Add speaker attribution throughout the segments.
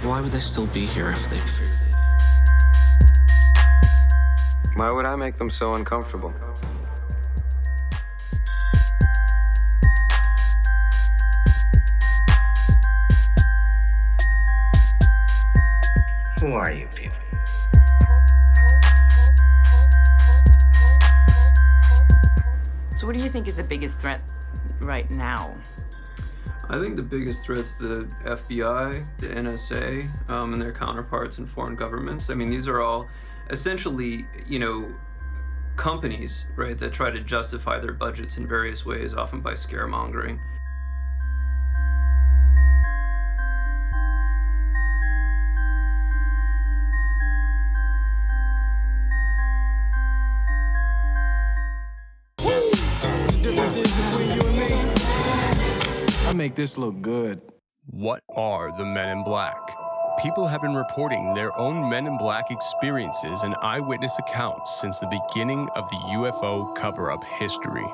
Speaker 1: Why would they still be here if they feared it?
Speaker 2: Why would I make them so uncomfortable?
Speaker 3: Who are you people?
Speaker 4: So what do you think is the biggest threat right now?
Speaker 5: I think the biggest threat's the FBI, the NSA, and their counterparts in foreign governments. I mean, these are all essentially, companies, right, that try to justify their budgets in various ways, often by scaremongering.
Speaker 6: I make this look good.
Speaker 7: What are the Men in Black? People have been reporting their own Men in Black experiences and eyewitness accounts since the beginning of the UFO cover-up history.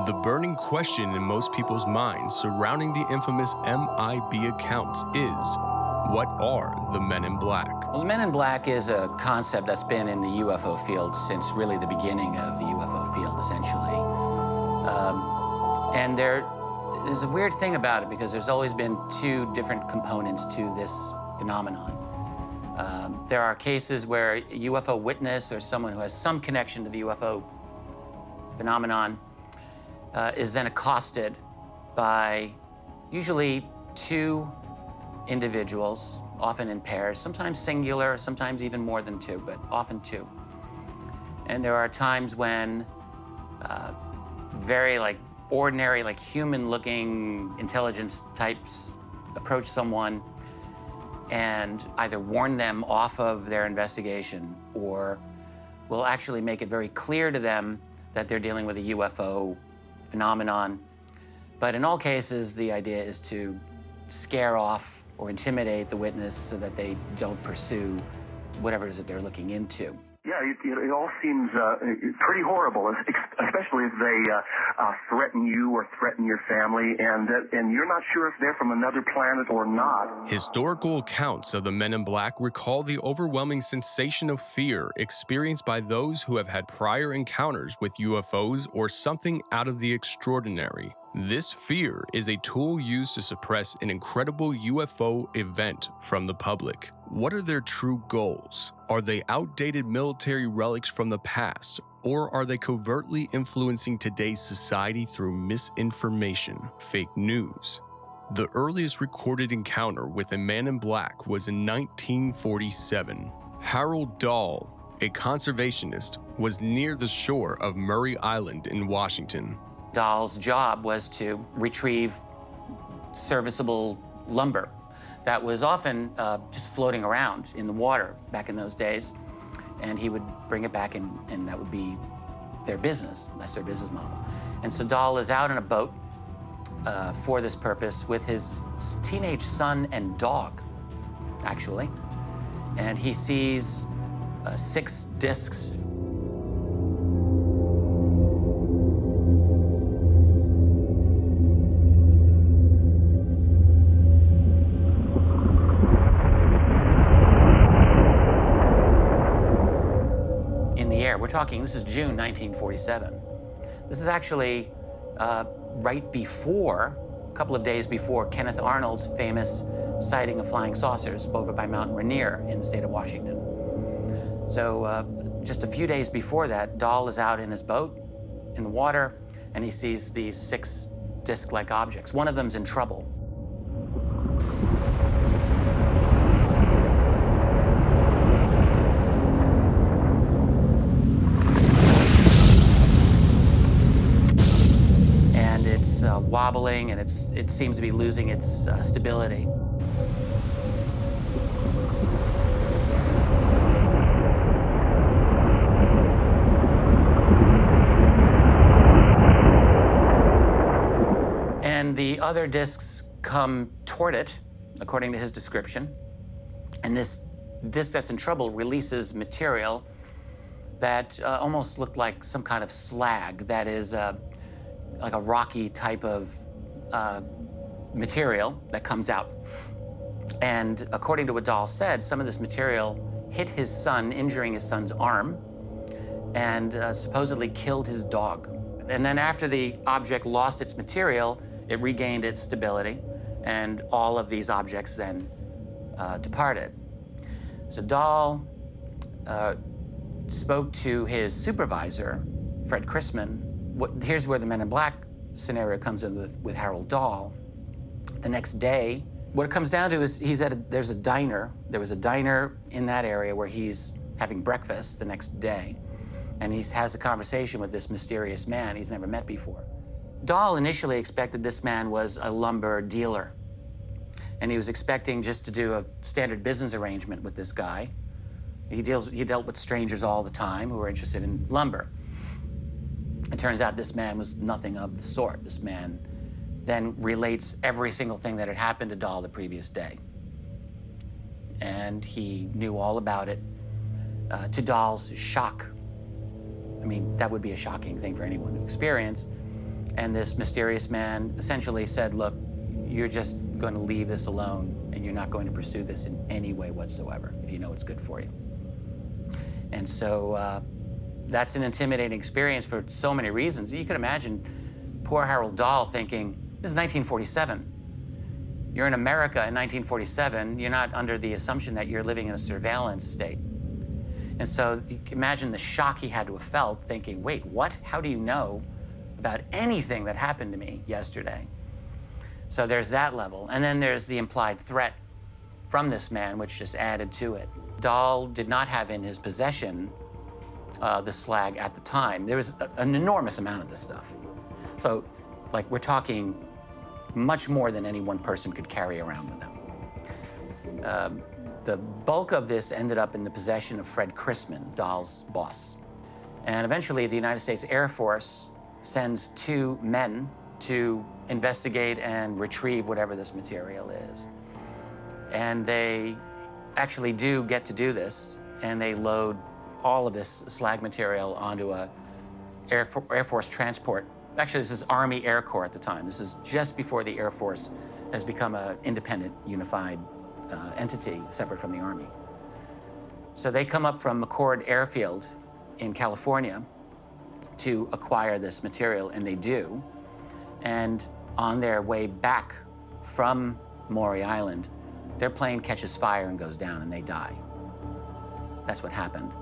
Speaker 7: The burning question in most people's minds surrounding the infamous MIB accounts is, what are the Men in Black?
Speaker 8: Well, the Men in Black is a concept that's been in the UFO field since really the beginning of the UFO field, essentially. And there's a weird thing about it because there's always been two different components to this phenomenon. There are cases where a UFO witness or someone who has some connection to the UFO phenomenon is then accosted by usually two individuals, often in pairs, sometimes singular, sometimes even more than two, but often two. And there are times when very ordinary, human-looking intelligence types approach someone and either warn them off of their investigation or will actually make it very clear to them that they're dealing with a UFO phenomenon. But in all cases, the idea is to scare off or intimidate the witness so that they don't pursue whatever it is that they're looking into.
Speaker 9: Yeah, it all seems pretty horrible, especially if they threaten you or threaten your family, and you're not sure if they're from another planet or not.
Speaker 7: Historical accounts of the Men in Black recall the overwhelming sensation of fear experienced by those who have had prior encounters with UFOs or something out of the extraordinary. This fear is a tool used to suppress an incredible UFO event from the public. What are their true goals? Are they outdated military relics from the past, or are they covertly influencing today's society through misinformation, fake news? The earliest recorded encounter with a man in black was in 1947. Harold Dahl, a conservationist, was near the shore of Murray Island in Washington.
Speaker 8: Dahl's job was to retrieve serviceable lumber that was often just floating around in the water back in those days. And he would bring it back and that would be their business. That's their business model. And so Dahl is out in a boat for this purpose with his teenage son and dog, actually. And he sees 6 discs. We're talking, this is June 1947. This is actually right before, a couple of days before, Kenneth Arnold's famous sighting of flying saucers over by Mount Rainier in the state of Washington. So just a few days before that, Dahl is out in his boat in the water, and he sees these 6 disc-like objects. One of them's in trouble. Wobbling, and it seems to be losing its stability. And the other discs come toward it, according to his description. And this disc that's in trouble releases material that almost looked like some kind of slag that is like a rocky type of material that comes out. And according to what Dahl said, some of this material hit his son, injuring his son's arm, and supposedly killed his dog. And then after the object lost its material, it regained its stability, and all of these objects then departed. So Dahl spoke to his supervisor, Fred Chrisman. Here's where the Men in Black scenario comes in with Harold Dahl. The next day, what it comes down to is there's a diner. There was a diner in that area where he's having breakfast the next day, and he has a conversation with this mysterious man he's never met before. Dahl initially expected this man was a lumber dealer, and he was expecting just to do a standard business arrangement with this guy. He dealt with strangers all the time who were interested in lumber. It turns out this man was nothing of the sort. This man then relates every single thing that had happened to Dahl the previous day. And he knew all about it, to Dahl's shock. I mean, that would be a shocking thing for anyone to experience. And this mysterious man essentially said, look, you're just going to leave this alone, and you're not going to pursue this in any way whatsoever if you know it's good for you. And so that's an intimidating experience for so many reasons. You can imagine poor Harold Dahl thinking, this is 1947. You're in America in 1947. You're not under the assumption that you're living in a surveillance state. And so you can imagine the shock he had to have felt thinking, wait, what? How do you know about anything that happened to me yesterday? So there's that level. And then there's the implied threat from this man, which just added to it. Dahl did not have in his possession the slag at the time. There was an enormous amount of this stuff. So, like, we're talking much more than any one person could carry around with them. The bulk of this ended up in the possession of Fred Chrisman, Dahl's boss. And eventually, the United States Air Force sends 2 men to investigate and retrieve whatever this material is. And they actually do get to do this, and they load all of this slag material onto a Air Force transport. Actually, this is Army Air Corps at the time. This is just before the Air Force has become an independent, unified entity separate from the Army. So they come up from McCord Airfield in California to acquire this material, and they do. And on their way back from Maury Island, their plane catches fire and goes down, and they die. That's what happened.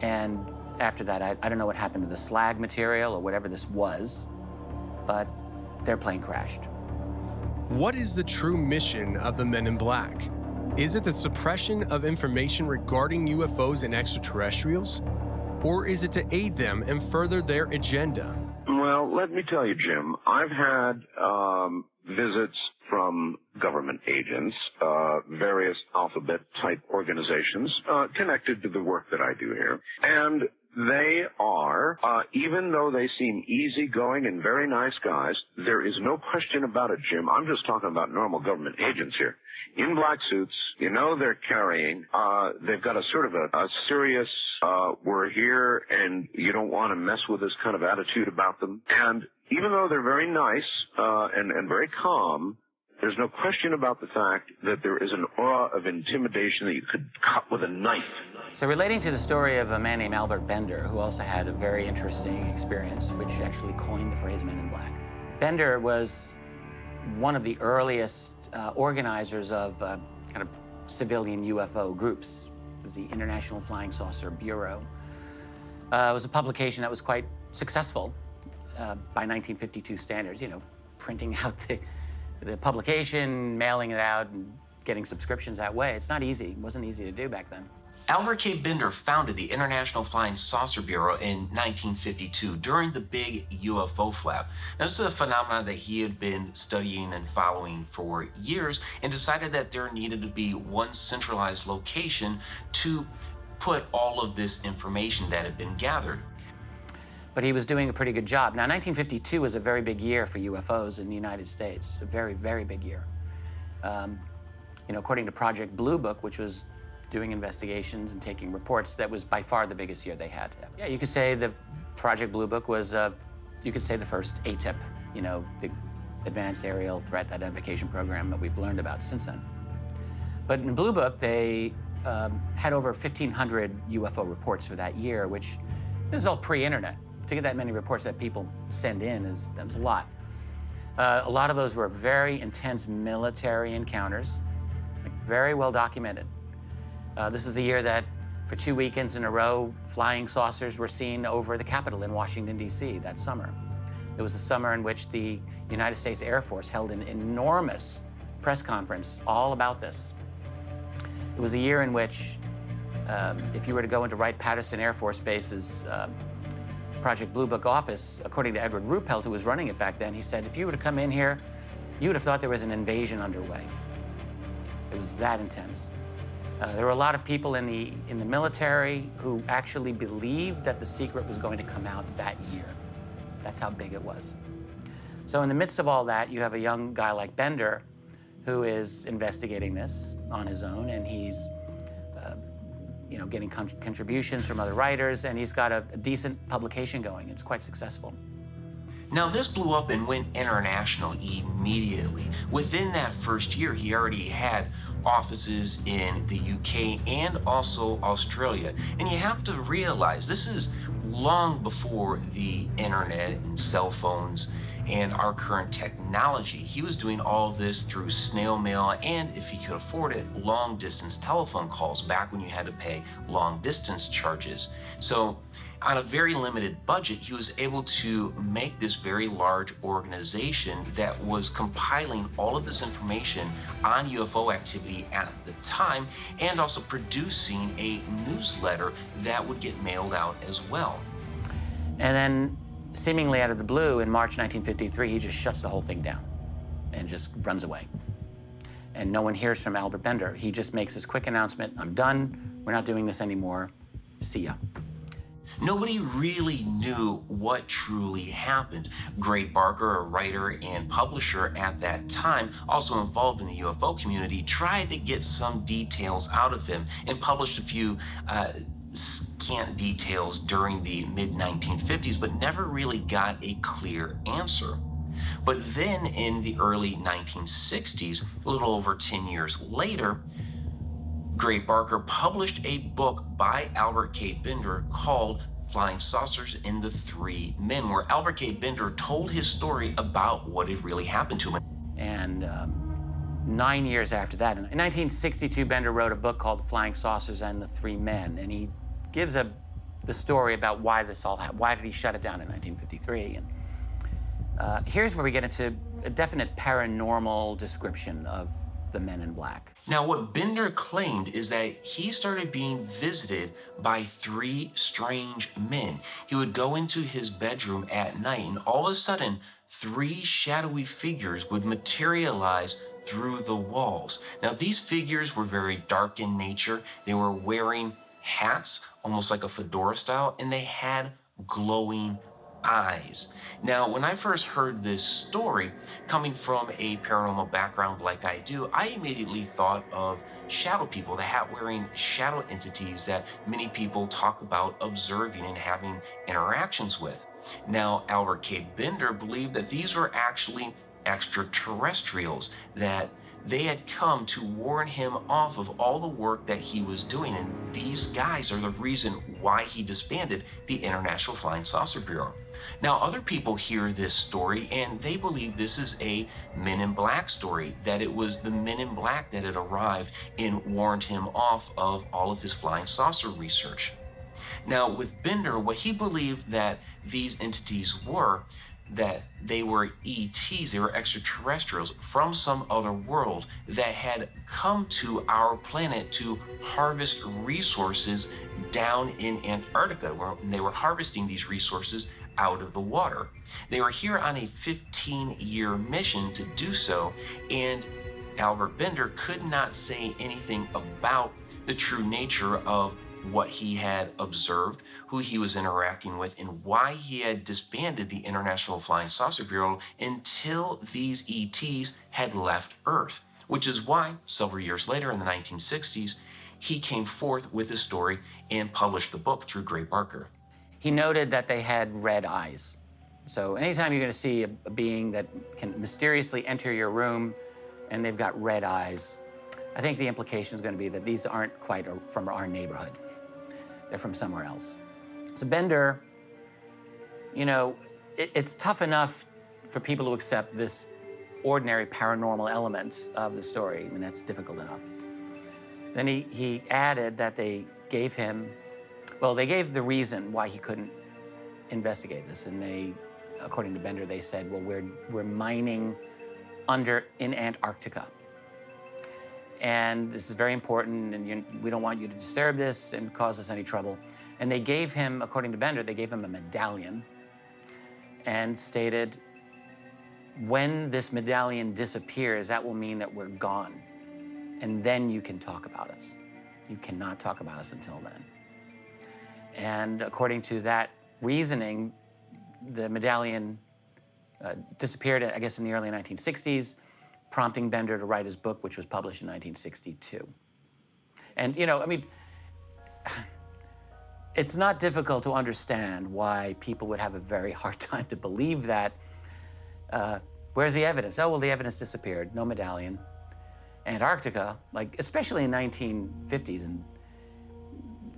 Speaker 8: And after that, I don't know what happened to the slag material or whatever this was, but their plane crashed.
Speaker 7: What is the true mission of the Men in Black? Is it the suppression of information regarding UFOs and extraterrestrials? Or is it to aid them and further their agenda?
Speaker 3: Well, let me tell you, Jim, I've had visits from government agents, various alphabet-type organizations connected to the work that I do here. And they are, even though they seem easygoing and very nice guys, there is no question about it, Jim. I'm just talking about normal government agents here. In black suits, you know they're carrying, they've got a sort of a serious, we're here and you don't want to mess with us kind of attitude about them. And even though they're very nice and very calm, there's no question about the fact that there is an aura of intimidation that you could cut with a knife.
Speaker 8: So relating to the story of a man named Albert Bender, who also had a very interesting experience, which actually coined the phrase Men in Black. Bender was one of the earliest organizers of kind of civilian UFO groups. It was the International Flying Saucer Bureau. It was a publication that was quite successful by 1952 standards, you know, printing out the publication, mailing it out, and getting subscriptions that way. It's not easy. It wasn't easy to do back then.
Speaker 10: Albert K. Bender founded the International Flying Saucer Bureau in 1952 during the big UFO flap. Now, this is a phenomenon that he had been studying and following for years and decided that there needed to be one centralized location to put all of this information that had been gathered.
Speaker 8: But he was doing a pretty good job. Now, 1952 was a very big year for UFOs in the United States, a very, very big year. You know, according to Project Blue Book, which was doing investigations and taking reports, that was by far the biggest year they had. Yeah, you could say the Project Blue Book was, you could say the first ATIP, you know, the advanced aerial threat identification program that we've learned about since then. But in Blue Book, they had over 1,500 UFO reports for that year, which is all pre-internet. To get that many reports that people send in that's a lot. A lot of those were very intense military encounters, like very well documented. This is the year that for 2 weekends in a row, flying saucers were seen over the Capitol in Washington, D.C. that summer. It was the summer in which the United States Air Force held an enormous press conference all about this. It was a year in which, if you were to go into Wright-Patterson Air Force Base's Project Blue Book office, according to Edward Ruppelt, who was running it back then, he said, if you were to come in here, you would have thought there was an invasion underway. It was that intense. There were a lot of people in the military who actually believed that the secret was going to come out that year. That's how big it was. So in the midst of all that, you have a young guy like Bender who is investigating this on his own, and he's getting contributions from other writers, and he's got a decent publication going. It's quite successful.
Speaker 10: Now, this blew up and went international immediately. Within that first year, he already had offices in the UK and also Australia. And you have to realize this is long before the internet and cell phones and our current technology. He was doing all of this through snail mail and, if he could afford it, long distance telephone calls back when you had to pay long distance charges. So on a very limited budget, he was able to make this very large organization that was compiling all of this information on UFO activity at the time, and also producing a newsletter that would get mailed out as well.
Speaker 8: And then, seemingly out of the blue, in March 1953, he just shuts the whole thing down and just runs away. And no one hears from Albert Bender. He just makes this quick announcement, I'm done, we're not doing this anymore, see ya.
Speaker 10: Nobody really knew what truly happened. Gray Barker, a writer and publisher at that time, also involved in the UFO community, tried to get some details out of him and published a few scant details during the mid-1950s, but never really got a clear answer. But then in the early 1960s, a little over 10 years later, Gray Barker published a book by Albert K. Bender called Flying Saucers and the Three Men, where Albert K. Bender told his story about what had really happened to him.
Speaker 8: And 9 years after that, in 1962, Bender wrote a book called Flying Saucers and the Three Men, and he gives the story about why this all happened. Why did he shut it down in 1953? And here's where we get into a definite paranormal description of the Men in Black.
Speaker 10: Now, what Bender claimed is that he started being visited by three strange men. He would go into his bedroom at night, and all of a sudden, three shadowy figures would materialize through the walls. Now, these figures were very dark in nature. They were wearing hats, almost like a fedora style, and they had glowing eyes. Now, when I first heard this story, coming from a paranormal background like I do, I immediately thought of shadow people, the hat-wearing shadow entities that many people talk about observing and having interactions with. Now, Albert K. Bender believed that these were actually extraterrestrials, that they had come to warn him off of all the work that he was doing, and these guys are the reason why he disbanded the International Flying Saucer Bureau. Now, other people hear this story and they believe this is a Men in Black story, that it was the Men in Black that had arrived and warned him off of all of his flying saucer research. Now, with Bender, what he believed that these entities were, that they were ETs, they were extraterrestrials from some other world that had come to our planet to harvest resources down in Antarctica, where they were harvesting these resources out of the water. They were here on a 15-year mission to do so, and Albert Bender could not say anything about the true nature of what he had observed, who he was interacting with, and why he had disbanded the International Flying Saucer Bureau until these ETs had left Earth, which is why several years later in the 1960s, he came forth with his story and published the book through Gray Barker.
Speaker 8: He noted that they had red eyes, So anytime you're going to see a being that can mysteriously enter your room and they've got red eyes, I think the implication is going to be that these aren't quite from our neighborhood. They're from somewhere else. So Bender, you know, it's tough enough for people to accept this ordinary paranormal element of the story. I mean, that's difficult enough. Then he added that they gave him, well, they gave the reason why he couldn't investigate this. And they, according to Bender, they said, well, we're mining in Antarctica. And this is very important, and we don't want you to disturb this and cause us any trouble. And they gave him, according to Bender, they gave him a medallion and stated, when this medallion disappears, that will mean that we're gone. And then you can talk about us. You cannot talk about us until then. And according to that reasoning, the medallion disappeared, I guess, in the early 1960s, prompting Bender to write his book, which was published in 1962. And, you know, I mean, it's not difficult to understand why people would have a very hard time to believe that. Where's the evidence? Oh, well, the evidence disappeared. No medallion. Antarctica, like, especially in 1950s, and,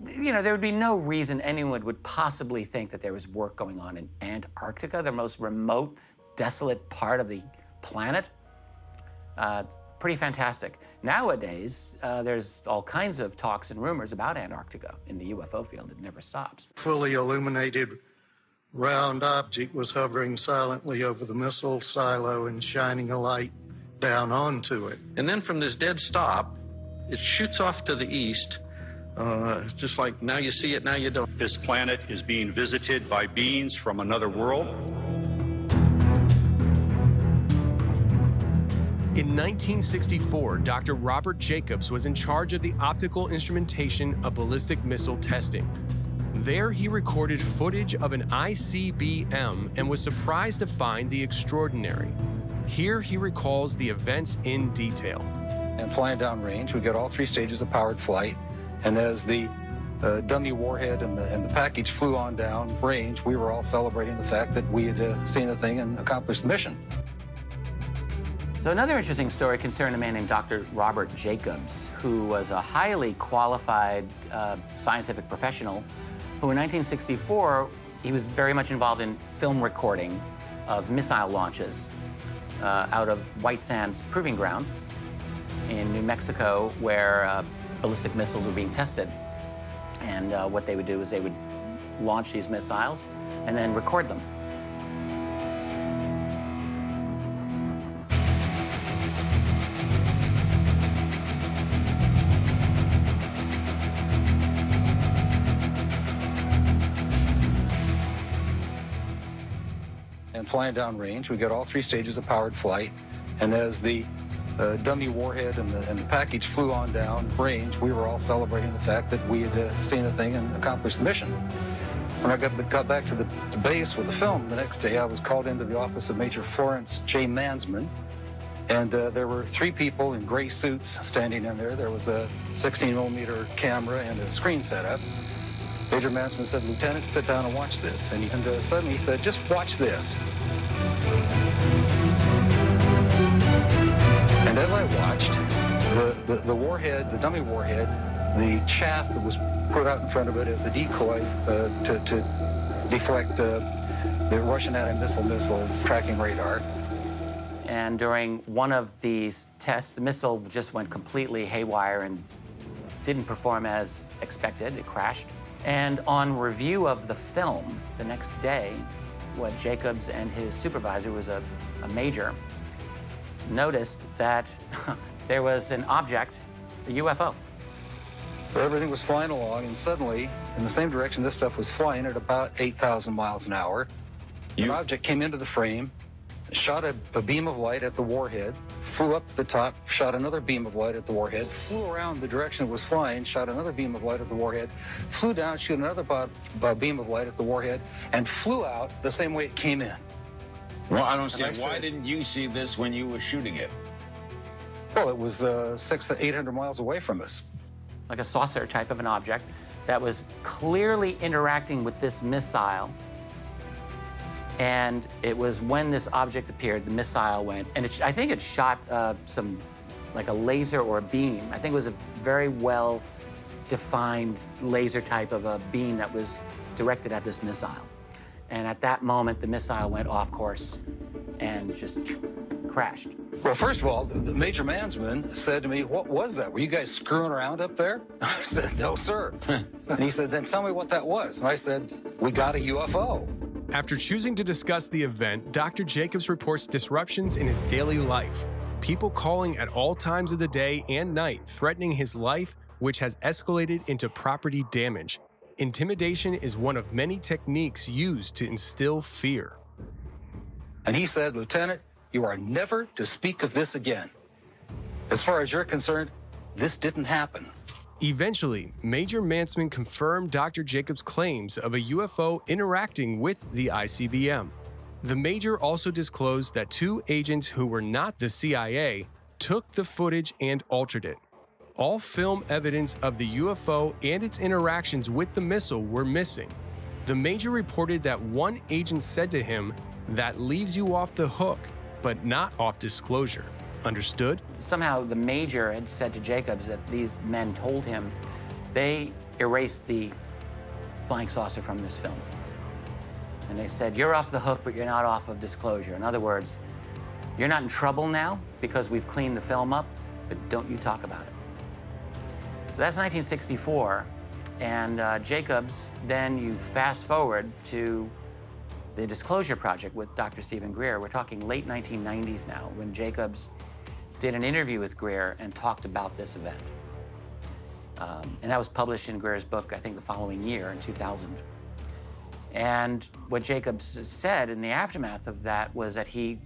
Speaker 8: you know, there would be no reason anyone would possibly think that there was work going on in Antarctica, the most remote, desolate part of the planet. Pretty fantastic. Nowadays, there's all kinds of talks and rumors about Antarctica in the UFO field. It never stops.
Speaker 11: Fully illuminated round object was hovering silently over the missile silo and shining a light down onto it.
Speaker 12: And then from this dead stop, it shoots off to the east, just like now you see it, now you don't.
Speaker 13: This planet is being visited by beings from another world.
Speaker 7: In 1964, Dr. Robert Jacobs was in charge of the optical instrumentation of ballistic missile testing. There, he recorded footage of an ICBM and was surprised to find the extraordinary. Here, he recalls the events in detail.
Speaker 14: And flying downrange, we got all three stages of powered flight, and as the dummy warhead and the package flew on down range, we were all celebrating the fact that we had seen the thing and accomplished the mission.
Speaker 8: So another interesting story concerned a man named Dr. Robert Jacobs, who was a highly qualified scientific professional, who in 1964, he was very much involved in film recording of missile launches out of White Sands Proving Ground in New Mexico, where ballistic missiles were being tested. And what they would do is they would launch these missiles and then record them.
Speaker 14: And flying downrange, we got all three stages of powered flight, and as the dummy warhead and the package flew on down range, we were all celebrating the fact that we had seen the thing and accomplished the mission. When I got back to the base with the film the next day, I was called into the office of Major Florence J. Mansman, and there were three people in gray suits standing in there. There was a 16mm camera and a screen setup. Major Mansman said, "Lieutenant, sit down and watch this." And suddenly he said, "Just watch this." And as I watched, the warhead, the dummy warhead, the chaff that was put out in front of it as a decoy to deflect the Russian anti-missile tracking radar.
Speaker 8: And during one of these tests, the missile just went completely haywire and didn't perform as expected. It crashed. And on review of the film the next day, what Jacobs and his supervisor, was a major, noticed that there was an object, a UFO.
Speaker 14: Everything was flying along, and suddenly, in the same direction this stuff was flying at about 8,000 miles an hour, an object came into the frame, shot a beam of light at the warhead, flew up to the top, shot another beam of light at the warhead, flew around the direction it was flying, shot another beam of light at the warhead, flew down, shot another beam of light at the warhead, and flew out the same way it came in.
Speaker 15: Well, I don't see why didn't you see this when you were shooting it?
Speaker 14: Well, it was 600 to 800 miles away from us.
Speaker 8: Like a saucer type of an object that was clearly interacting with this missile And it was when this object appeared, the missile went, and I think it shot like a laser or a beam. I think it was a very well-defined laser type of a beam that was directed at this missile. And at that moment, the missile went off course and just crashed.
Speaker 14: Well, first of all, the Major Mansman said to me, "What was that? Were you guys screwing around up there?" I said, "No, sir." And he said, "Then tell me what that was." And I said, "We got a UFO."
Speaker 7: After choosing to discuss the event, Dr. Jacobs reports disruptions in his daily life. People calling at all times of the day and night, threatening his life, which has escalated into property damage. Intimidation is one of many techniques used to instill fear.
Speaker 14: And he said, "Lieutenant, you are never to speak of this again. As far as you're concerned, this didn't happen."
Speaker 7: Eventually, Major Mansman confirmed Dr. Jacobs' claims of a UFO interacting with the ICBM. The Major also disclosed that 2 agents who were not the CIA took the footage and altered it. All film evidence of the UFO and its interactions with the missile were missing. The Major reported that one agent said to him, "That leaves you off the hook, but not off disclosure." Understood?
Speaker 8: Somehow the Major had said to Jacobs that these men told him they erased the flying saucer from this film. And they said, "You're off the hook, but you're not off of disclosure." In other words, you're not in trouble now because we've cleaned the film up, but don't you talk about it. So that's 1964, and Jacobs, then you fast forward to the Disclosure Project with Dr. Stephen Greer. We're talking late 1990s now, when Jacobs did an interview with Greer and talked about this event. And that was published in Greer's book, I think, the following year, in 2000. And what Jacobs said in the aftermath of that was that he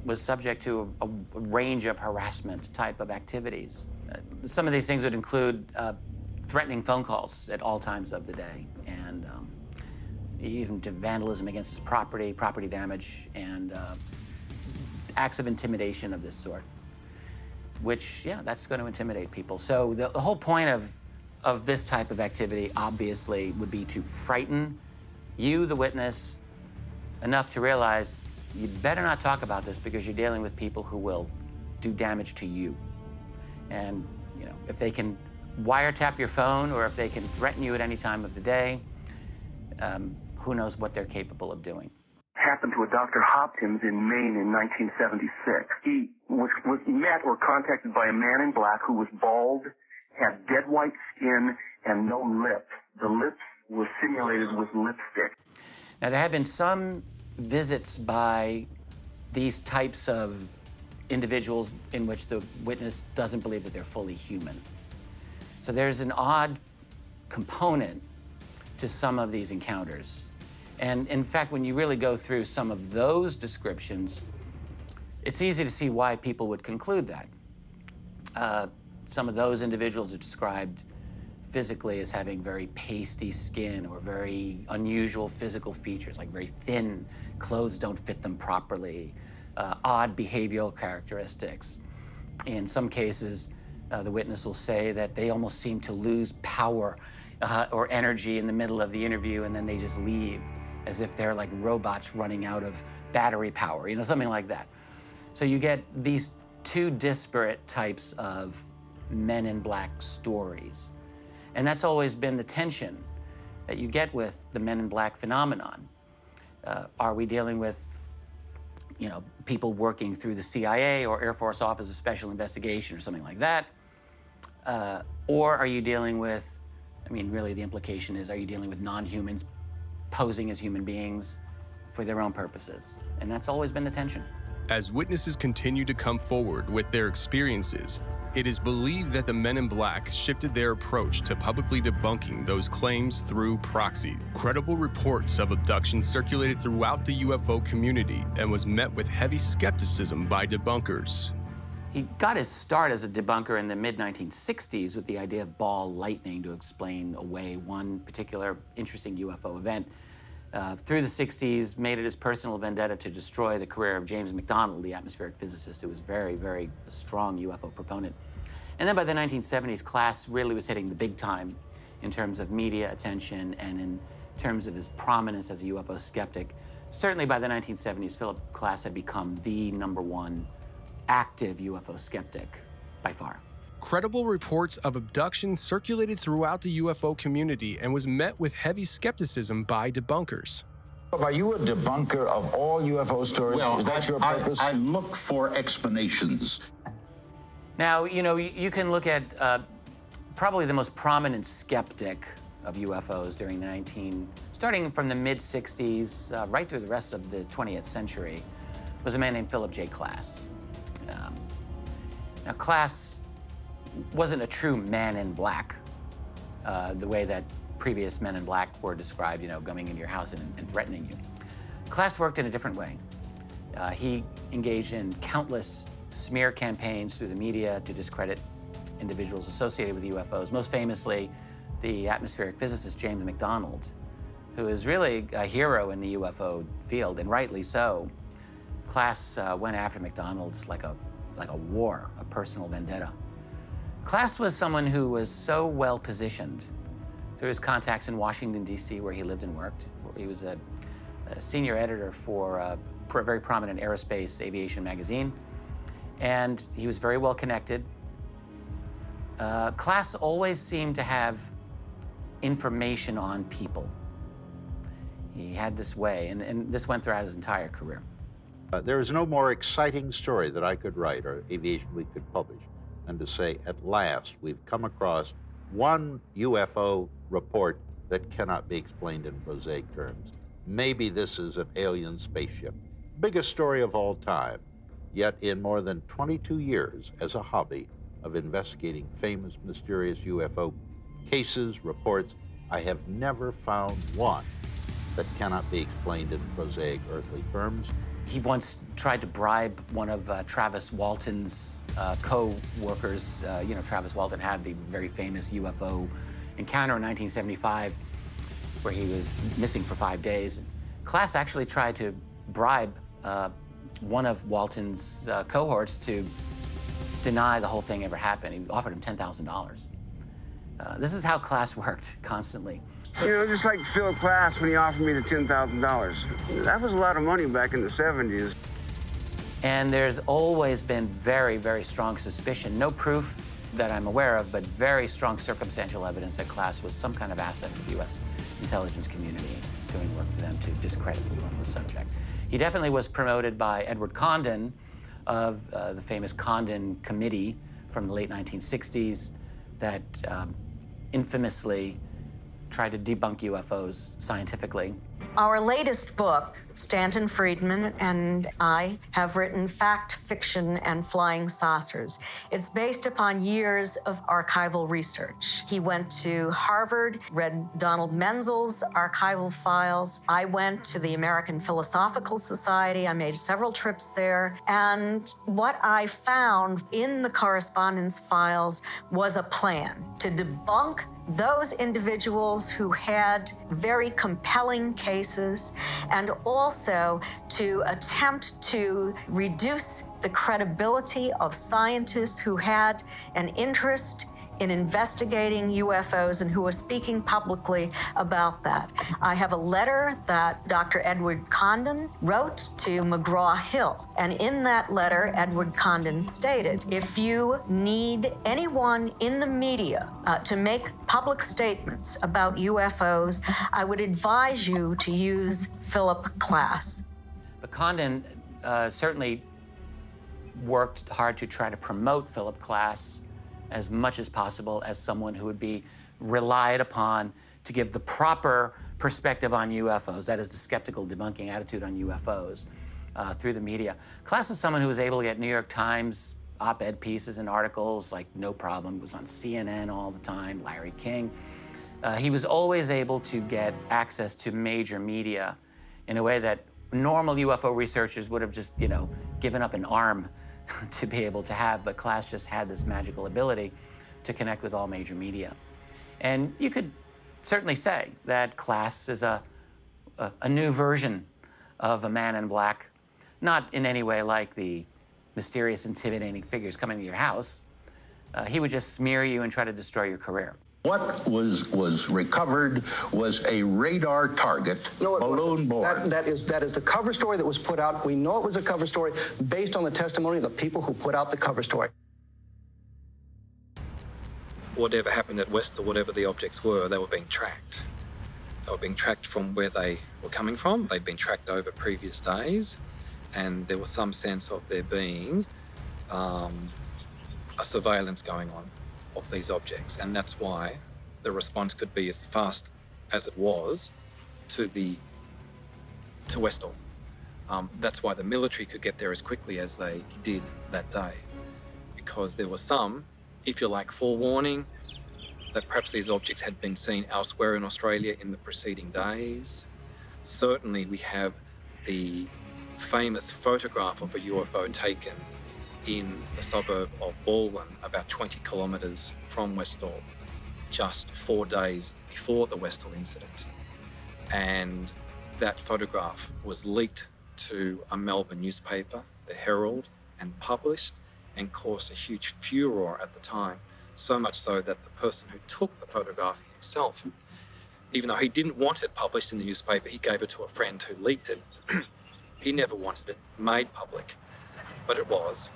Speaker 8: was subject to a range of harassment type of activities. Some of these things would include threatening phone calls at all times of the day, and even to vandalism against his property, property damage, and acts of intimidation of this sort, which, yeah, that's going to intimidate people. So the whole point of this type of activity, obviously, would be to frighten you, the witness, enough to realize you better not talk about this because you're dealing with people who will do damage to you. And, you know, if they can wiretap your phone or if they can threaten you at any time of the day, who knows what they're capable of doing.
Speaker 9: Happened to a Dr. Hopkins in Maine in 1976. He was met or contacted by a man in black who was bald, had dead white skin, and no lips. The lips were simulated with lipstick.
Speaker 8: Now, there have been some visits by these types of individuals in which the witness doesn't believe that they're fully human. So there's an odd component to some of these encounters. And in fact, when you really go through some of those descriptions, it's easy to see why people would conclude that. Some of those individuals are described physically as having very pasty skin or very unusual physical features, like very thin, clothes don't fit them properly, odd behavioral characteristics. In some cases, the witness will say that they almost seem to lose power or energy in the middle of the interview, and then they just leave, as if they're like robots running out of battery power, you know, something like that. So you get these two disparate types of men in black stories. And that's always been the tension that you get with the men in black phenomenon. Are we dealing with, you know, people working through the CIA or Air Force Office of Special Investigation or something like that? Or are you dealing with, I mean, really the implication is, are you dealing with non-humans posing as human beings for their own purposes? And that's always been the tension.
Speaker 7: As witnesses continue to come forward with their experiences, it is believed that the men in black shifted their approach to publicly debunking those claims through proxy. Credible reports of abductions circulated throughout the UFO community and was met with heavy skepticism by debunkers.
Speaker 8: He got his start as a debunker in the mid-1960s with the idea of ball lightning to explain away one particular interesting UFO event. Through the 60s, made it his personal vendetta to destroy the career of James McDonald, the atmospheric physicist, who was very, very strong UFO proponent. And then by the 1970s, class really was hitting the big time in terms of media attention and in terms of his prominence as a UFO skeptic. Certainly by the 1970s, Philip Klass had become the #1 active UFO skeptic by far.
Speaker 7: Credible reports of abductions circulated throughout the UFO community and was met with heavy skepticism by debunkers.
Speaker 16: Are you a debunker of all UFO stories?
Speaker 17: Well,
Speaker 16: is that your purpose?
Speaker 17: I look for explanations.
Speaker 8: Now, you know, you can look at probably the most prominent skeptic of UFOs during starting from the mid-60s, right through the rest of the 20th century, was a man named Philip J. Klass. Now, Klass wasn't a true man in black, the way that previous men in black were described, you know, coming into your house and threatening you. Klass worked in a different way. He engaged in countless smear campaigns through the media to discredit individuals associated with UFOs, most famously the atmospheric physicist James McDonald, who is really a hero in the UFO field, and rightly so. Klass went after McDonald like a war, a personal vendetta. Klass was someone who was so well positioned through his contacts in Washington, D.C., where he lived and worked. He was a senior editor for a very prominent aerospace aviation magazine, and he was very well connected. Klass always seemed to have information on people. He had this way, and this went throughout his entire career.
Speaker 18: There is no more exciting story that I could write or Aviation Week could publish than to say, at last, we've come across one UFO report that cannot be explained in prosaic terms. Maybe this is an alien spaceship. Biggest story of all time. Yet in more than 22 years as a hobby of investigating famous, mysterious UFO cases, reports, I have never found one that cannot be explained in prosaic earthly terms.
Speaker 8: He once tried to bribe one of Travis Walton's co-workers. You know, Travis Walton had the very famous UFO encounter in 1975 where he was missing for 5 days. Klass actually tried to bribe one of Walton's cohorts to deny the whole thing ever happened. He offered him $10,000. This is how Klass worked constantly.
Speaker 19: You know, just like Philip Klass when he offered me the $10,000. That was a lot of money back in the 70s.
Speaker 8: And there's always been very, very strong suspicion, no proof that I'm aware of, but very strong circumstantial evidence that Klass was some kind of asset for the U.S. intelligence community doing work for them to discredit the UFO subject. He definitely was promoted by Edward Condon of the famous Condon Committee from the late 1960s that infamously tried to debunk UFOs scientifically.
Speaker 20: Our latest book, Stanton Friedman and I have written Fact, Fiction, and Flying Saucers. It's based upon years of archival research. He went to Harvard, read Donald Menzel's archival files. I went to the American Philosophical Society. I made several trips there. And what I found in the correspondence files was a plan to debunk those individuals who had very compelling cases, and also to attempt to reduce the credibility of scientists who had an interest in investigating UFOs and who are speaking publicly about that. I have a letter that Dr. Edward Condon wrote to McGraw-Hill, and in that letter, Edward Condon stated, if you need anyone in the media to make public statements about UFOs, I would advise you to use Philip Klass.
Speaker 8: But Condon certainly worked hard to try to promote Philip Klass as much as possible as someone who would be relied upon to give the proper perspective on UFOs, that is the skeptical debunking attitude on UFOs through the media. Klass is someone who was able to get New York Times op-ed pieces and articles like no problem. He was on CNN all the time, Larry King. He was always able to get access to major media in a way that normal UFO researchers would have just, you know, given up an arm to be able to have, but Klass just had this magical ability to connect with all major media. And you could certainly say that Klass is a new version of a man in black, not in any way like the mysterious, intimidating figures coming to your house. He would just smear you and try to destroy your career.
Speaker 17: What was recovered was a radar target, balloon borne.
Speaker 21: That is the cover story that was put out. We know it was a cover story based on the testimony of the people who put out the cover story.
Speaker 22: Whatever happened at West, or whatever the objects were, they were being tracked. They were being tracked from where they were coming from. They'd been tracked over previous days, and there was some sense of there being a surveillance going on of these objects, and that's why the response could be as fast as it was to Westall. That's why the military could get there as quickly as they did that day, because there was some, if you like, forewarning that perhaps these objects had been seen elsewhere in Australia in the preceding days. Certainly we have the famous photograph of a UFO taken in the suburb of Baldwin, about 20 kilometres from Westall, just 4 days before the Westall incident. And that photograph was leaked to a Melbourne newspaper, the Herald, and published, and caused a huge furore at the time. So much so that the person who took the photograph himself, even though he didn't want it published in the newspaper, he gave it to a friend who leaked it. He never wanted it made public, but it was.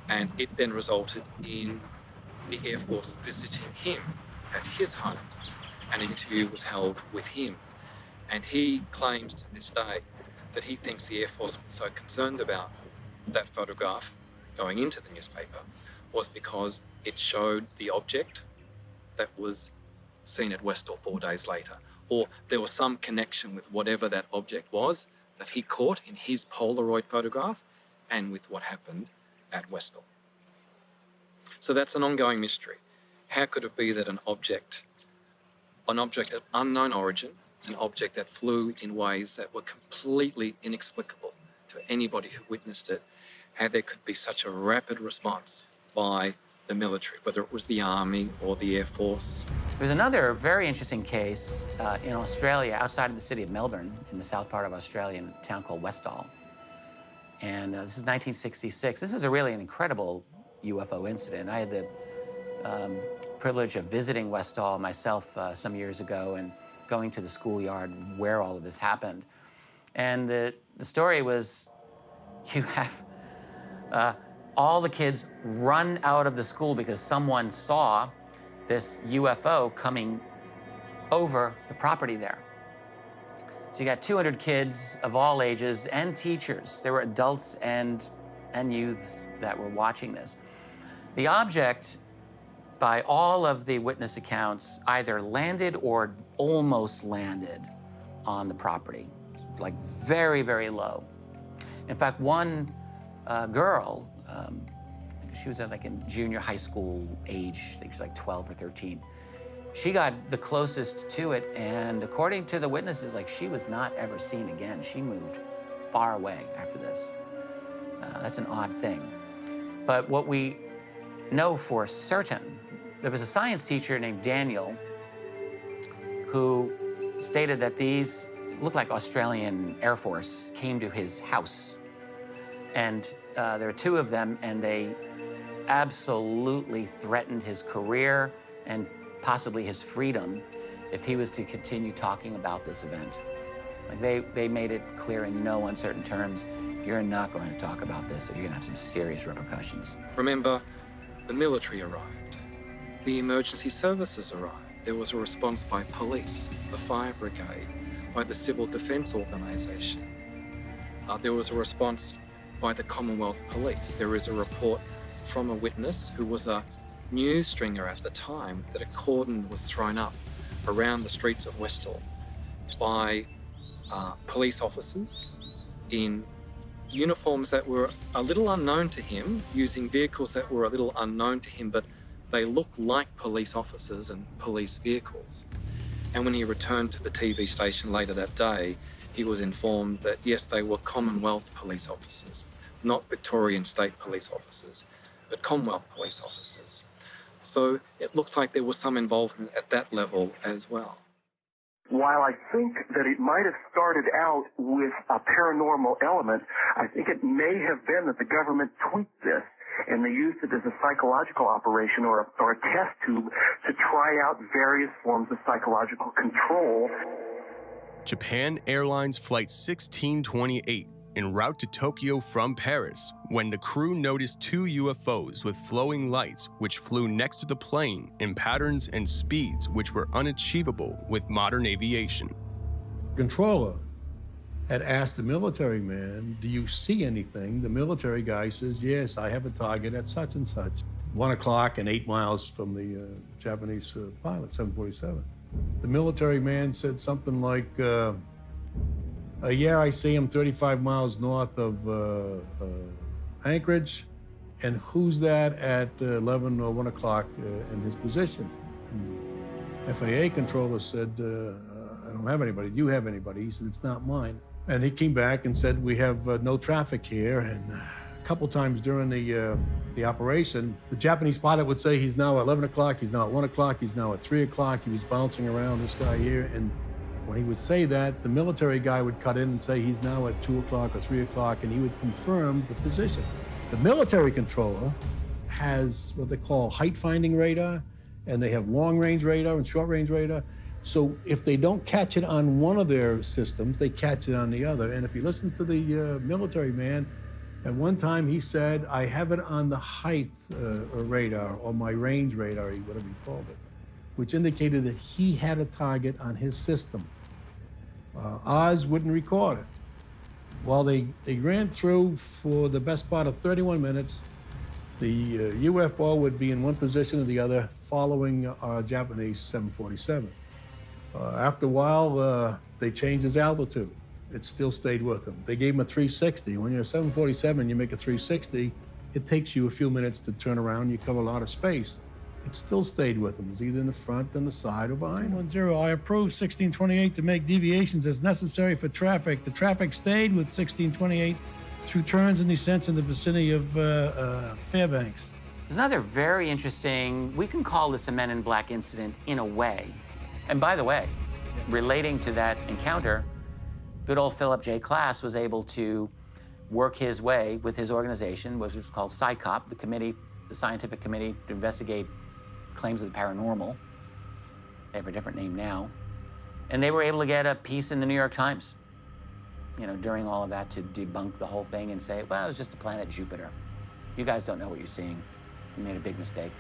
Speaker 22: And it then resulted in the Air Force visiting him at his home. An interview was held with him. And he claims to this day that he thinks the Air Force was so concerned about that photograph going into the newspaper was because it showed the object that was seen at Westall 4 days later. Or there was some connection with whatever that object was that he caught in his Polaroid photograph and with what happened at Westall. So that's an ongoing mystery. How could it be that an object of unknown origin, an object that flew in ways that were completely inexplicable to anybody who witnessed it, how there could be such a rapid response by the military, whether it was the Army or the Air Force?
Speaker 8: There's another very interesting case in Australia, outside of the city of Melbourne, in the south part of Australia, in a town called Westall. And this is 1966. This is really an incredible UFO incident. I had the privilege of visiting Westall myself some years ago and going to the schoolyard where all of this happened. And the story was, you have all the kids run out of the school because someone saw this UFO coming over the property there. So you got 200 kids of all ages and teachers. There were adults and youths that were watching this. The object, by all of the witness accounts, either landed or almost landed on the property, like very, very low. In fact, one girl, she was like in junior high school age, I think she was like 12 or 13. She got the closest to it, and according to the witnesses, like, she was not ever seen again. She moved far away after this. That's an odd thing. But what we know for certain, there was a science teacher named Daniel who stated that these looked like Australian Air Force came to his house. And there were 2 of them, and they absolutely threatened his career and possibly his freedom if he was to continue talking about this event. Like, they made it clear in no uncertain terms, you're not going to talk about this, or you're going to have some serious repercussions.
Speaker 22: Remember, the military arrived. The emergency services arrived. There was a response by police, the fire brigade, by the Civil Defence Organisation. There was a response by the Commonwealth Police. There is a report from a witness who was a news stringer at the time that a cordon was thrown up around the streets of Westall by police officers in uniforms that were a little unknown to him, using vehicles that were a little unknown to him, but they looked like police officers and police vehicles. And when he returned to the TV station later that day, he was informed that, yes, they were Commonwealth police officers, not Victorian state police officers, but Commonwealth police officers. So it looks like there was some involvement at that level as well.
Speaker 9: While I think that it might have started out with a paranormal element, I think it may have been that the government tweaked this and they used it as a psychological operation or a test tube to try out various forms of psychological control.
Speaker 7: Japan Airlines Flight 1628, en route to Tokyo from Paris, when the crew noticed two UFOs with flowing lights which flew next to the plane in patterns and speeds which were unachievable with modern aviation.
Speaker 1: Controller had asked the military man, do you see anything? The military guy says, yes, I have a target at such and such. 1 o'clock and 8 miles from the Japanese pilot, 747. The military man said something like, yeah, I see him 35 miles north of Anchorage. And who's that at 11 or 1 o'clock in his position? And the FAA controller said, I don't have anybody. Do you have anybody? He said, it's not mine. And he came back and said, we have no traffic here. And a couple times during the operation, the Japanese pilot would say he's now at 11 o'clock, he's now at 1 o'clock, he's now at 3 o'clock, he was bouncing around, this guy here. And when he would say that, the military guy would cut in and say he's now at 2 o'clock or 3 o'clock, and he would confirm the position. The military controller has what they call height-finding radar, and they have long-range radar and short-range radar. So if they don't catch it on one of their systems, they catch it on the other. And if you listen to the military man, at one time he said, I have it on the height radar or my range radar, whatever he called it, which indicated that he had a target on his system. Oz wouldn't record it. While they ran through for the best part of 31 minutes, the UFO would be in one position or the other following our Japanese 747. After a while, they changed his altitude. It still stayed with him. They gave him a 360. When you're a 747, you make a 360, it takes you a few minutes to turn around. You cover a lot of space. It still stayed with him. It was either in the front, on the side, or behind him. 10, I approve 1628 to make deviations as necessary for traffic. The traffic stayed with 1628 through turns and descents in the vicinity of Fairbanks.
Speaker 8: There's another very interesting, we can call this a Men in Black incident in a way. And by the way, relating to that encounter, good old Philip J. Klass was able to work his way with his organization, which was called SciCop, the scientific committee to investigate claims of the paranormal. They have a different name now. And they were able to get a piece in the New York Times, you know, during all of that to debunk the whole thing and say, well, it was just a planet Jupiter. You guys don't know what you're seeing. You made a big mistake.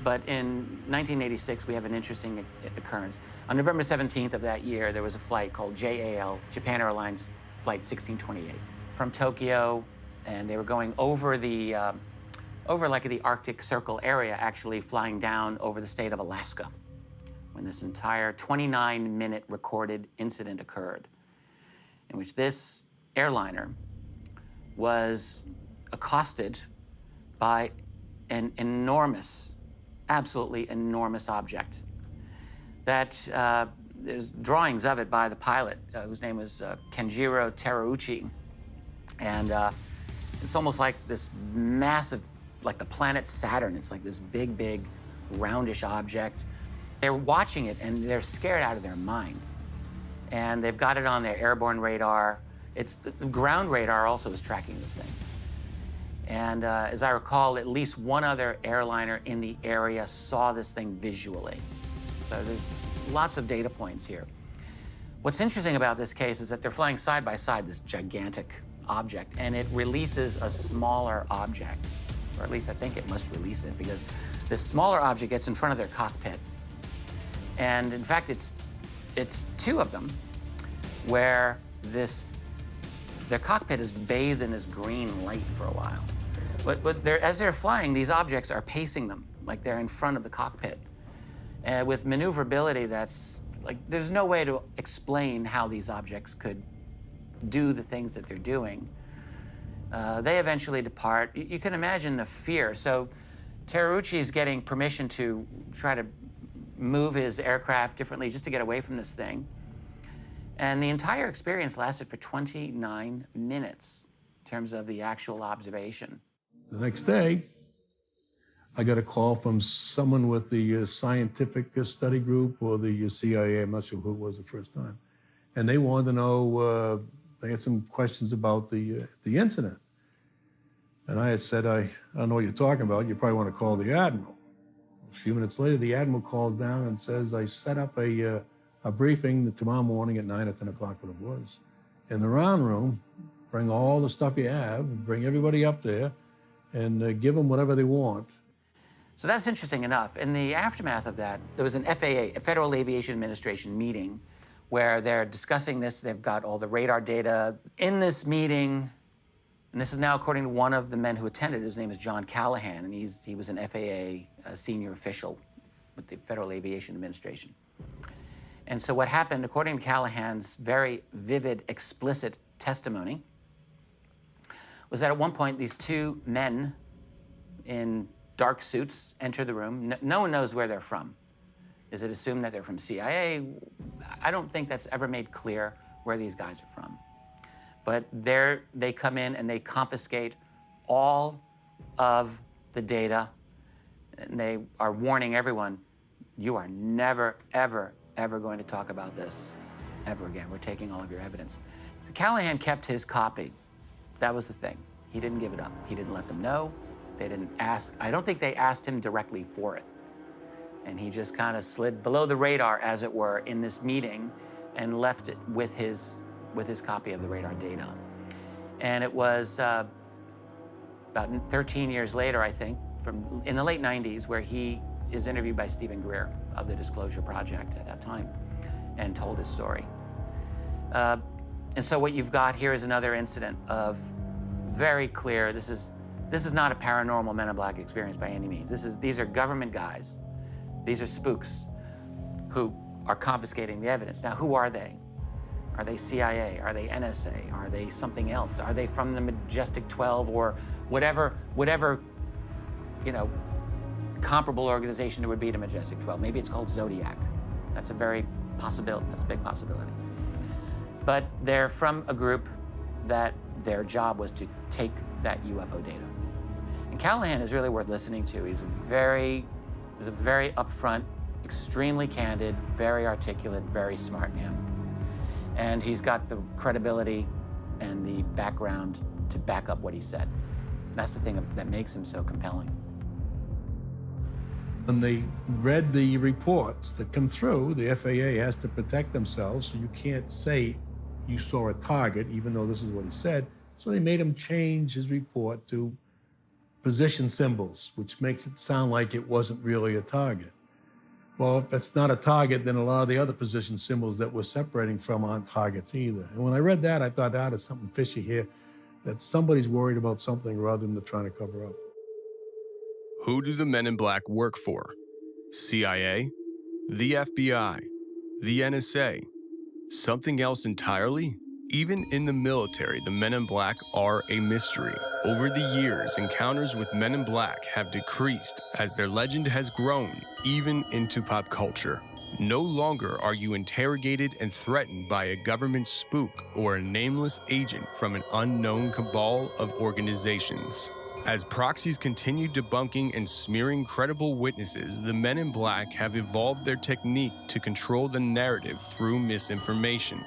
Speaker 8: But in 1986, we have an interesting occurrence. On November 17th of that year, there was a flight called JAL, Japan Airlines Flight 1628, from Tokyo, and they were going over the, over like the Arctic Circle area, actually flying down over the state of Alaska, when this entire 29-minute recorded incident occurred, in which this airliner was accosted by an enormous, absolutely enormous object that there's drawings of it by the pilot, whose name was Kenjiro Terauchi. And it's almost like this massive, like the planet Saturn. It's like this big, big, roundish object. They're watching it and they're scared out of their mind. And they've got it on their airborne radar. The ground radar also is tracking this thing. And as I recall, at least one other airliner in the area saw this thing visually. So there's lots of data points here. What's interesting about this case is that they're flying side by side, this gigantic object, and it releases a smaller object, or at least I think it must release it, because this smaller object gets in front of their cockpit. And in fact, it's two of them where their cockpit is bathed in this green light for a while. But as they're flying, these objects are pacing them, like they're in front of the cockpit. And with maneuverability that's, like, there's no way to explain how these objects could do the things that they're doing. They eventually depart. You can imagine the fear. So Terauchi is getting permission to try to move his aircraft differently just to get away from this thing. And the entire experience lasted for 29 minutes in terms of the actual observation.
Speaker 1: The next day, I got a call from someone with the scientific study group or the CIA, I'm not sure who it was the first time. And they wanted to know, they had some questions about the incident. And I had said, I don't know what you're talking about. You probably want to call the Admiral. A few minutes later, the Admiral calls down and says, I set up a briefing tomorrow morning at 9 or 10 o'clock, what it was. In the round room, bring all the stuff you have, bring everybody up there, and give them whatever they want.
Speaker 8: So that's interesting enough. In the aftermath of that, there was an FAA, a Federal Aviation Administration meeting, where they're discussing this. They've got all the radar data. In this meeting, and this is now according to one of the men who attended, his name is John Callahan, and he was an FAA senior official with the Federal Aviation Administration. And so what happened, according to Callahan's very vivid, explicit testimony, was that at one point these two men in dark suits enter the room. No one knows where they're from. Is it assumed that they're from CIA? I don't think that's ever made clear where these guys are from. But they come in and they confiscate all of the data, and they are warning everyone, you are never, ever, ever going to talk about this ever again. We're taking all of your evidence. Callahan kept his copy. That was the thing. He didn't give it up. He didn't let them know. They didn't ask. I don't think they asked him directly for it. And he just kind of slid below the radar, as it were, in this meeting and left it with his copy of the radar data. And it was about 13 years later, I think, in the late 90s, where he is interviewed by Stephen Greer of the Disclosure Project at that time and told his story. And so what you've got here is another incident of very clear, this is not a paranormal Men in Black experience by any means. These are government guys. These are spooks who are confiscating the evidence. Now, who are they? Are they CIA? Are they NSA? Are they something else? Are they from the Majestic 12 or whatever, comparable organization it would be to Majestic 12? Maybe it's called Zodiac. That's a very possibility. That's a big possibility. But they're from a group that their job was to take that UFO data. And Callahan is really worth listening to. He's a very upfront, extremely candid, very articulate, very smart man. And he's got the credibility and the background to back up what he said. That's the thing that makes him so compelling.
Speaker 1: When they read the reports that come through, the FAA has to protect themselves, so you can't say you saw a target, even though this is what he said. So they made him change his report to position symbols, which makes it sound like it wasn't really a target. Well, if it's not a target, then a lot of the other position symbols that we're separating from aren't targets either. And when I read that, I thought, there's something fishy here, that somebody's worried about something rather than they're trying to cover up.
Speaker 7: Who do the Men in Black work for? CIA? The FBI? The NSA? Something else entirely? Even in the military, the Men in Black are a mystery. Over the years, encounters with Men in Black have decreased as their legend has grown, even into pop culture. No longer are you interrogated and threatened by a government spook or a nameless agent from an unknown cabal of organizations. As proxies continue debunking and smearing credible witnesses, the Men in Black have evolved their technique to control the narrative through misinformation.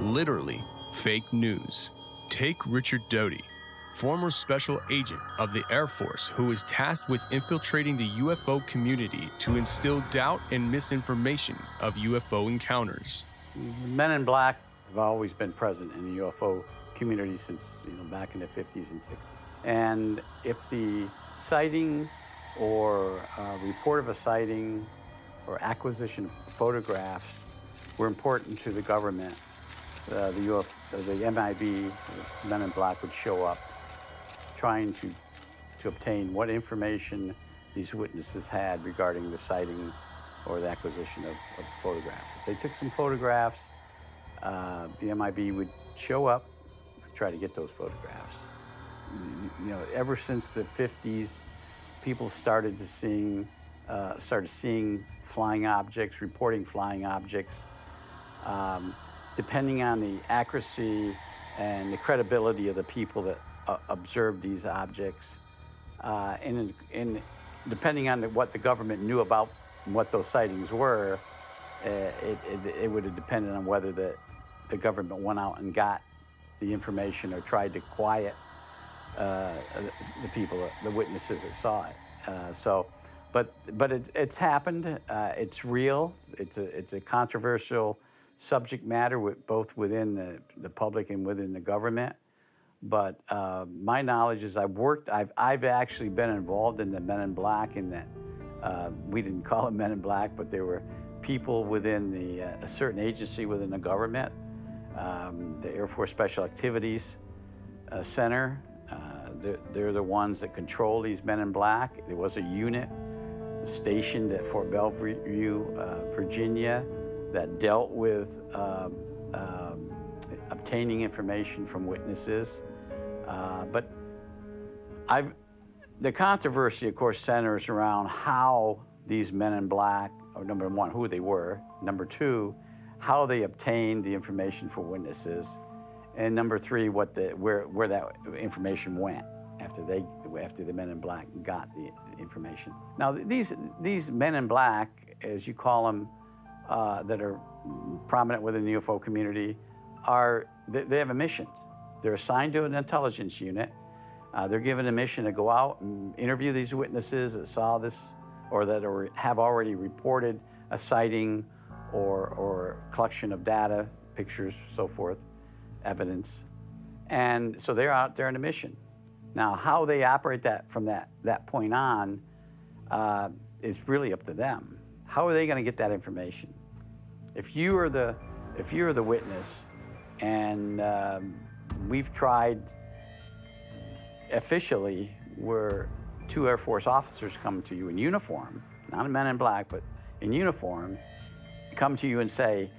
Speaker 7: Literally, fake news. Take Richard Doty, former special agent of the Air Force who was tasked with infiltrating the UFO community to instill doubt and misinformation of UFO encounters.
Speaker 2: Men in Black have always been present in the UFO community since, back in the 50s and 60s. And if the sighting or report of a sighting or acquisition of photographs were important to the government, the MIB, the Men in Black, would show up trying to obtain what information these witnesses had regarding the sighting or the acquisition of photographs. If they took some photographs, the MIB would show up and try to get those photographs. Ever since the 50s, people started seeing flying objects, reporting flying objects. Depending on the accuracy and the credibility of the people that observed these objects, and depending on what the government knew about what those sightings were, it would have depended on whether the government went out and got the information or tried to quiet the people, the witnesses that saw it. But it's happened. It's real. It's a controversial subject matter, both within the public and within the government. But my knowledge is I've actually been involved in the Men in Black, in that we didn't call them Men in Black, but they were people within a certain agency within the government, the Air Force Special Activities Center. They're the ones that control these Men in Black. There was a unit stationed at Fort Belvedere, Virginia, that dealt with obtaining information from witnesses. But the controversy, of course, centers around how these Men in Black, or number one, who they were, number two, how they obtained the information for witnesses, and number three, where that information went after the Men in Black got the information. Now, these Men in Black, as you call them, that are prominent within the UFO community, they have a mission. They're assigned to an intelligence unit. They're given a mission to go out and interview these witnesses that saw this, or that have already reported a sighting or collection of data, pictures, so forth, evidence. And so they're out there on a mission. Now, how they operate that from that point on is really up to them. How are they going to get that information? If you are the witness, and we've tried officially, where two Air Force officers come to you in uniform, not a Men in Black, but in uniform, come to you and say,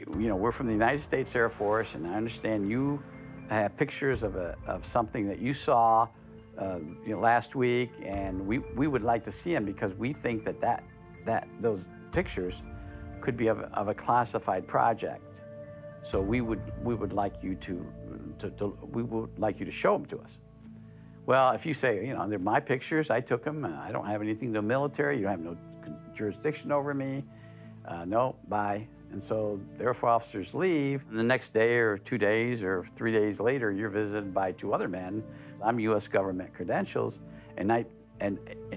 Speaker 2: we're from the United States Air Force, and I understand you have pictures of something that you saw last week, and we would like to see them because we think that those pictures could be of a classified project. So we would like you to show them to us. Well, if you say, they're my pictures, I took them, I don't have anything to the military, you don't have no jurisdiction over me, no, bye. And so the Air Force officers leave, and the next day or 2 days or 3 days later, you're visited by two other men. I'm U.S. government credentials, and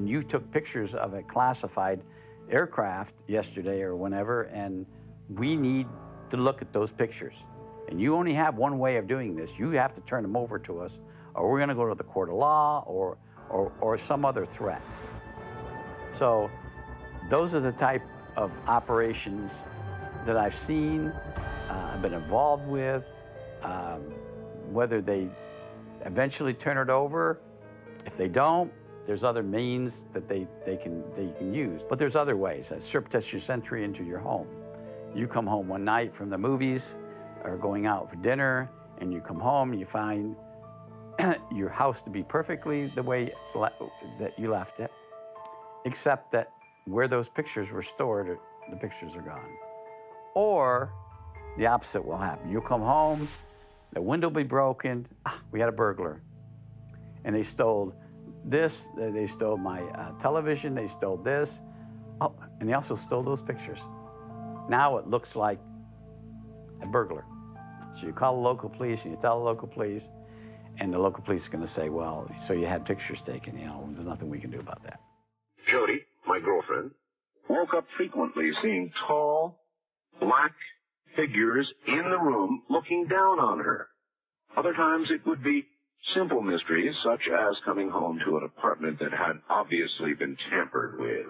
Speaker 2: you took pictures of a classified aircraft yesterday or whenever, and we need to look at those pictures. And you only have one way of doing this. You have to turn them over to us, or we're going to go to the court of law or some other threat. So those are the type of operations that I've seen, I've been involved with. Whether they eventually turn it over, if they don't, there's other means that they can use. But there's other ways. Surreptitious entry into your home. You come home one night from the movies or going out for dinner, and you come home and you find your house to be perfectly the way that you left it, except that where those pictures were stored, the pictures are gone. Or the opposite will happen. You'll come home, the window will be broken, we had a burglar, and they stole this, they stole my television, they stole this, and they also stole those pictures. Now it looks like a burglar. So you call the local police and you tell the local police, and the local police are going to say, well, so you had pictures taken, there's nothing we can do about that.
Speaker 3: Jody, my girlfriend, woke up frequently seeing tall, black figures in the room looking down on her. Other times it would be simple mysteries, such as coming home to an apartment that had obviously been tampered with.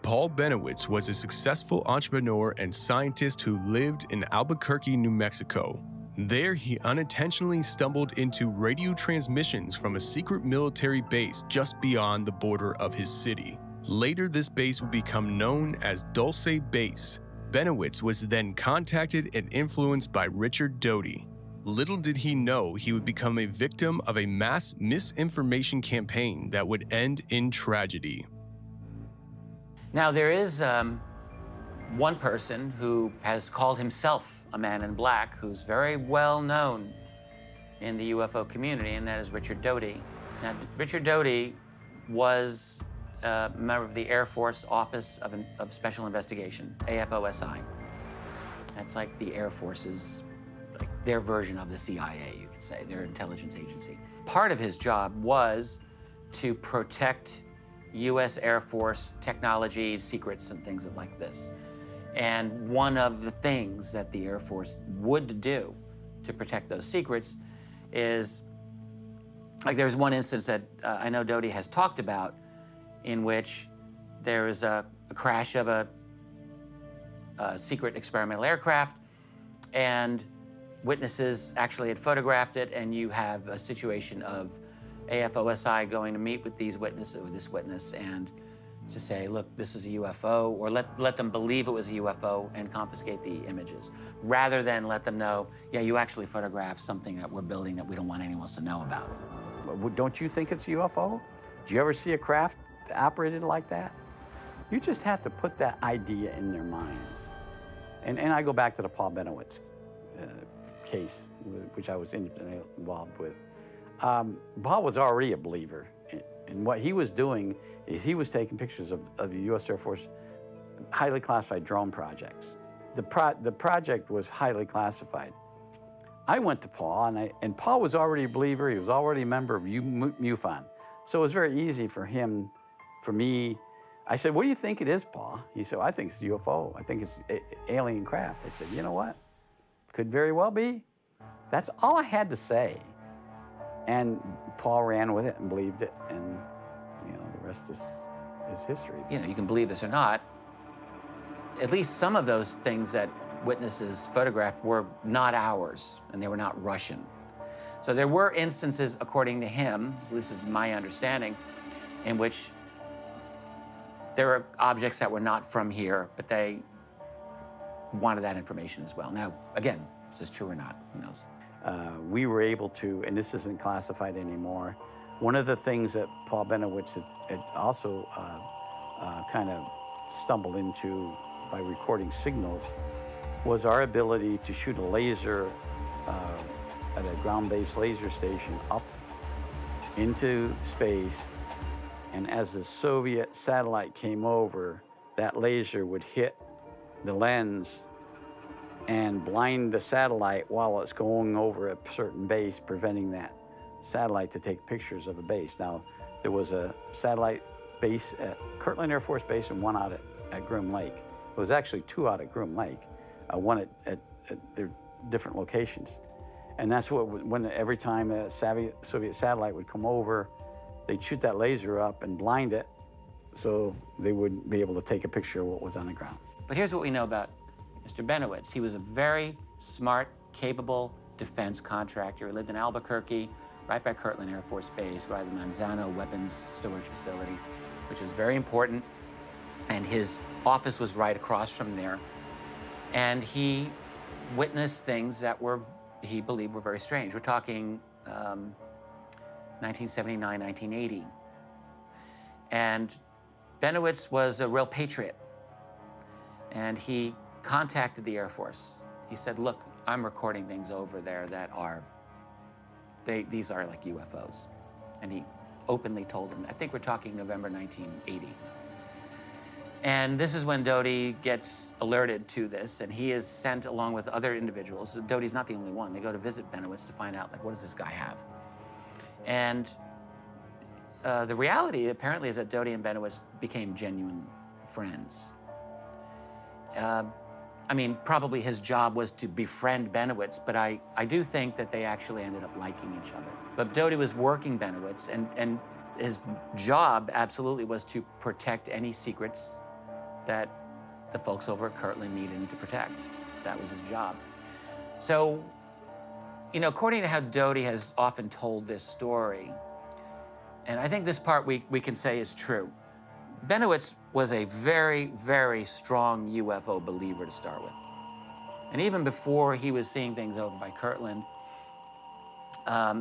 Speaker 7: Paul Benowitz was a successful entrepreneur and scientist who lived in Albuquerque, New Mexico. There, he unintentionally stumbled into radio transmissions from a secret military base just beyond the border of his city. Later, this base would become known as Dulce Base. Benowitz was then contacted and influenced by Richard Doty. Little did he know he would become a victim of a mass misinformation campaign that would end in tragedy.
Speaker 8: Now, there is one person who has called himself a man in black who's very well known in the UFO community, and that is Richard Doty. Now, Richard Doty was a member of the Air Force Office of Special Investigation, AFOSI. That's like the Air Force's their version of the CIA, you could say, their intelligence agency. Part of his job was to protect U.S. Air Force technology, secrets, and things like this. And one of the things that the Air Force would do to protect those secrets is, like there's one instance that I know Doty has talked about in which there is a crash of a secret experimental aircraft, and witnesses actually had photographed it, and you have a situation of AFOSI going to meet with this witness and to say, look, this is a UFO, or let them believe it was a UFO and confiscate the images, rather than let them know, yeah, you actually photographed something that we're building that we don't want anyone else to know about.
Speaker 2: Don't you think it's a UFO? Do you ever see a craft operated like that? You just have to put that idea in their minds. And I go back to the Paul Benowitz case, which I was involved with. Paul was already a believer. And what he was doing is he was taking pictures of the U.S. Air Force highly classified drone projects. The project was highly classified. I went to Paul, and Paul was already a believer. He was already a member of MUFON. So it was very easy for me. I said, what do you think it is, Paul? He said, I think it's a UFO. I think it's alien craft. I said, you know what? Could very well be. That's all I had to say. And Paul ran with it and believed it, and the rest is history.
Speaker 8: You can believe this or not, at least some of those things that witnesses photographed were not ours, and they were not Russian. So there were instances, according to him, at least is my understanding, in which there were objects that were not from here, but they wanted that information as well. Now, again, is this true or not? Who knows?
Speaker 2: We were able to, and this isn't classified anymore, one of the things that Paul Benowitz had also kind of stumbled into by recording signals was our ability to shoot a laser at a ground-based laser station up into space, and as the Soviet satellite came over, that laser would hit the lens and blind the satellite while it's going over a certain base, preventing that satellite to take pictures of a base. Now, there was a satellite base at Kirtland Air Force Base and one out at Groom Lake. It was actually two out at Groom Lake, one at their different locations. And that's when every time a Soviet satellite would come over, they'd shoot that laser up and blind it so they wouldn't be able to take a picture of what was on the ground.
Speaker 8: But here's what we know about Mr. Benowitz. He was a very smart, capable defense contractor. He lived in Albuquerque, right by Kirtland Air Force Base, right by the Manzano weapons storage facility, which is very important. And his office was right across from there. And he witnessed things that he believed were very strange. We're talking 1979, 1980. And Benowitz was a real patriot. And he contacted the Air Force. He said, look, I'm recording things over there that these are like UFOs. And he openly told them. I think we're talking November 1980. And this is when Doty gets alerted to this, and he is sent along with other individuals. Doty's not the only one. They go to visit Benowitz to find out, like, what does this guy have? And the reality, apparently, is that Doty and Benowitz became genuine friends. I mean, probably his job was to befriend Benowitz, but I do think that they actually ended up liking each other. But Doty was working Benowitz, and his job absolutely was to protect any secrets that the folks over at Kirtland needed him to protect. That was his job. So, according to how Doty has often told this story, and I think this part we can say is true, Benowitz was a very, very strong UFO believer to start with. And even before he was seeing things over by Kirtland,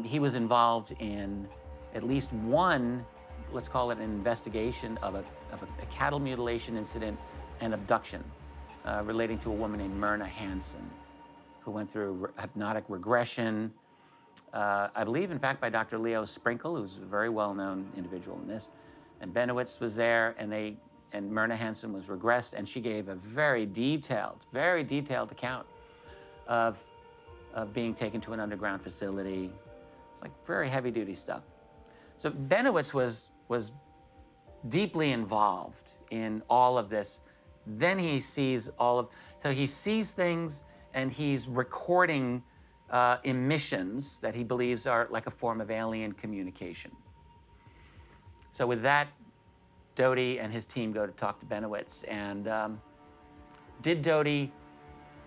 Speaker 8: he was involved in at least one, let's call it an investigation of a cattle mutilation incident and abduction relating to a woman named Myrna Hansen, who went through hypnotic regression, I believe, in fact, by Dr. Leo Sprinkle, who's a very well-known individual in this. And Benowitz was there, and Myrna Hansen was regressed, and she gave a very detailed account of of being taken to an underground facility. It's like very heavy-duty stuff. So Benowitz was deeply involved in all of this. Then he sees so he sees things and he's recording emissions that he believes are like a form of alien communication. So with that, Doty and his team go to talk to Benowitz. And did Doty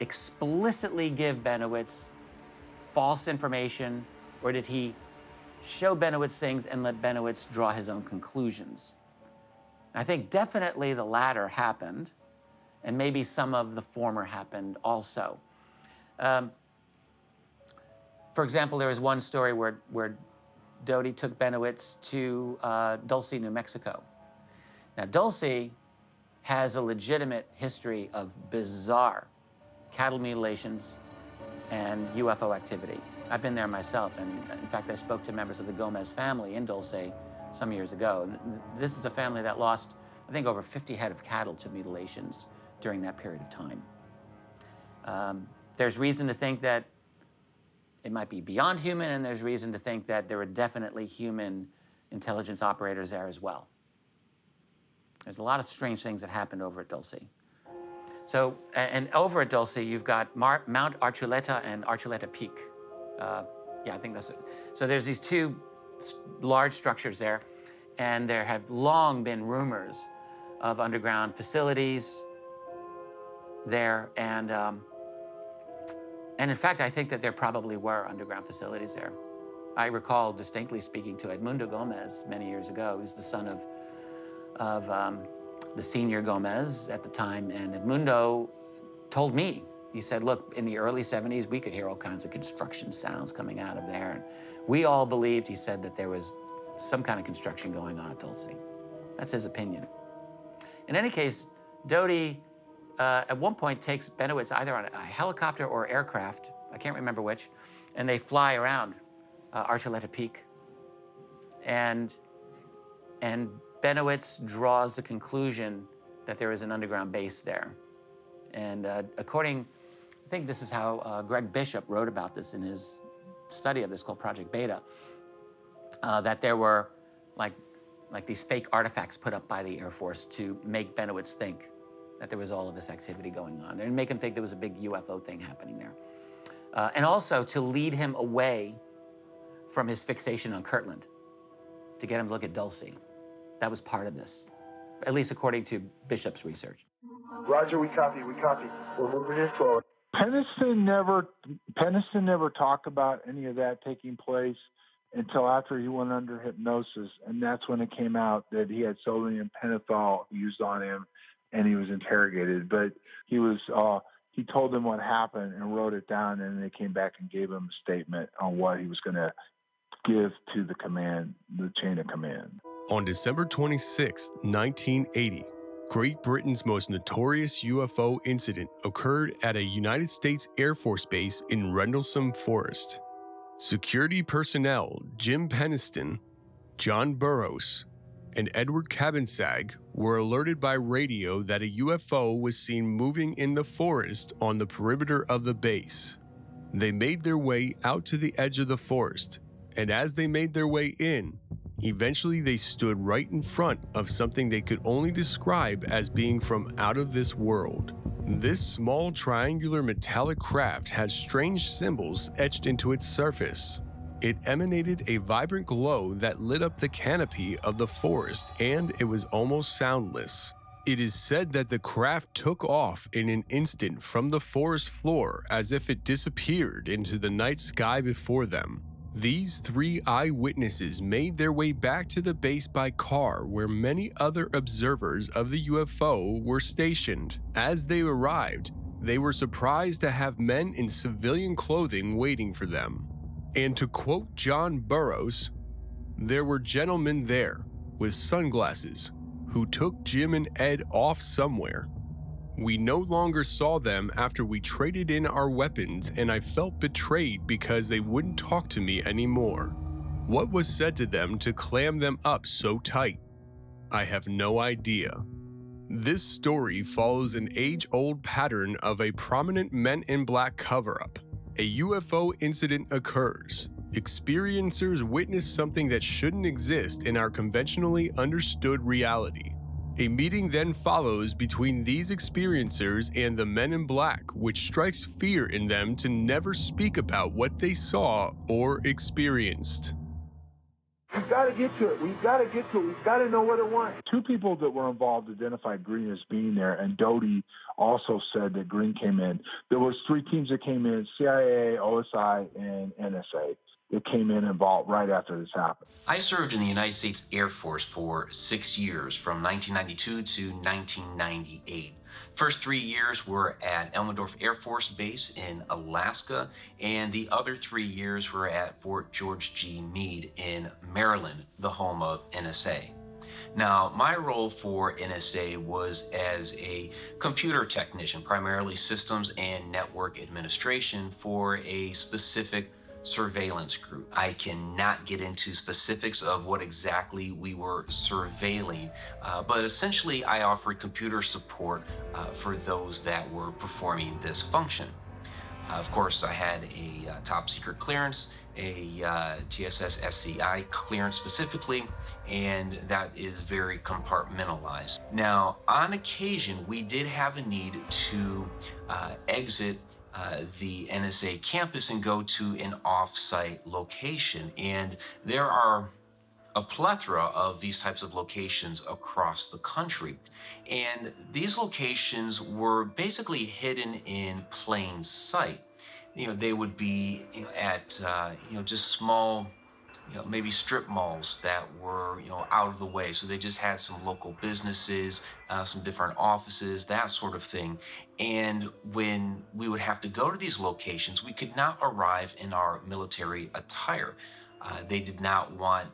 Speaker 8: explicitly give Benowitz false information, or did he show Benowitz things and let Benowitz draw his own conclusions? I think definitely the latter happened, and maybe some of the former happened also. For example, there was one story where Doty took Benowitz to Dulce, New Mexico. Now, Dulce has a legitimate history of bizarre cattle mutilations and UFO activity. I've been there myself, and in fact, I spoke to members of the Gomez family in Dulce some years ago. This is a family that lost, I think, over 50 head of cattle to mutilations during that period of time. There's reason to think that it might be beyond human, and there's reason to think that there were definitely human intelligence operators there as well. There's a lot of strange things that happened over at Dulce. So, and over at Dulce, you've got Mount Archuleta and Archuleta Peak. Yeah, I think that's it. So there's these two large structures there, and there have long been rumors of underground facilities there, and in fact, I think that there probably were underground facilities there. I recall distinctly speaking to Edmundo Gomez many years ago. He was the son of the senior Gomez at the time, and Edmundo told me, he said, look, in the early 70s, we could hear all kinds of construction sounds coming out of there, and we all believed, he said, that there was some kind of construction going on at Dulce. That's his opinion. In any case, Doty, at one point, takes Benowitz either on a helicopter or aircraft, I can't remember which, and they fly around Archuleta Peak. And Benowitz draws the conclusion that there is an underground base there. And I think this is how Greg Bishop wrote about this in his study of this called Project Beta, that there were like these fake artifacts put up by the Air Force to make Benowitz think that there was all of this activity going on and make him think there was a big UFO thing happening there. And also to lead him away from his fixation on Kirtland, to get him to look at Dulce. That was part of this, at least according to Bishop's research.
Speaker 4: Roger, we copy. We're moving this forward. Penniston never talked about any of that taking place until after he went under hypnosis, and that's when it came out that he had sodium pentothal used on him, and he was interrogated. But he told them what happened and wrote it down, and they came back and gave him a statement on what he was going to give to the chain of command.
Speaker 7: On December 26, 1980, Great Britain's most notorious UFO incident occurred at a United States Air Force base in Rendlesham Forest. Security personnel Jim Penniston, John Burroughs, and Edward Cabansag were alerted by radio that a UFO was seen moving in the forest on the perimeter of the base. They made their way out to the edge of the forest, and as they made their way in, eventually they stood right in front of something they could only describe as being from out of this world. This small triangular metallic craft had strange symbols etched into its surface. It emanated a vibrant glow that lit up the canopy of the forest, and it was almost soundless. It is said that the craft took off in an instant from the forest floor as if it disappeared into the night sky before them. These three eyewitnesses made their way back to the base by car, where many other observers of the UFO were stationed. As they arrived, they were surprised to have men in civilian clothing waiting for them. And to quote John Burroughs, "There were gentlemen there with sunglasses who took Jim and Ed off somewhere. We no longer saw them after we traded in our weapons, and I felt betrayed because they wouldn't talk to me anymore. What was said to them to clam them up so tight? I have no idea." This story follows an age-old pattern of a prominent Men in Black cover-up. A UFO incident occurs. Experiencers witness something that shouldn't exist in our conventionally understood reality. A meeting then follows between these experiencers and the men in black, which strikes fear in them to never speak about what they saw or experienced.
Speaker 4: We've got to get to it. We've got to get to it. We've got to know what it wants. Two people that were involved identified Green as being there, and Doty also said that Green came in. There was three teams that came in, CIA, OSI, and NSA, that came in involved right after this happened.
Speaker 10: I served in the United States Air Force for 6 years, from 1992 to 1998. First 3 years were at Elmendorf Air Force Base in Alaska, and the other 3 years were at Fort George G. Meade in Maryland, the home of NSA. Now, my role for NSA was as a computer technician, primarily systems and network administration for a specific surveillance group. I cannot get into specifics of what exactly we were surveilling, but essentially I offered computer support for those that were performing this function. Of course, I had a top secret clearance, a TSS SCI clearance specifically, and that is very compartmentalized. Now, on occasion, we did have a need to exit the NSA campus and go to an off-site location. And there are a plethora of these types of locations across the country. And these locations were basically hidden in plain sight. You know, they would be at, just small, maybe strip malls that were, out of the way. So they just had some local businesses, some different offices, that sort of thing. And when we would have to go to these locations, we could not arrive in our military attire. They did not want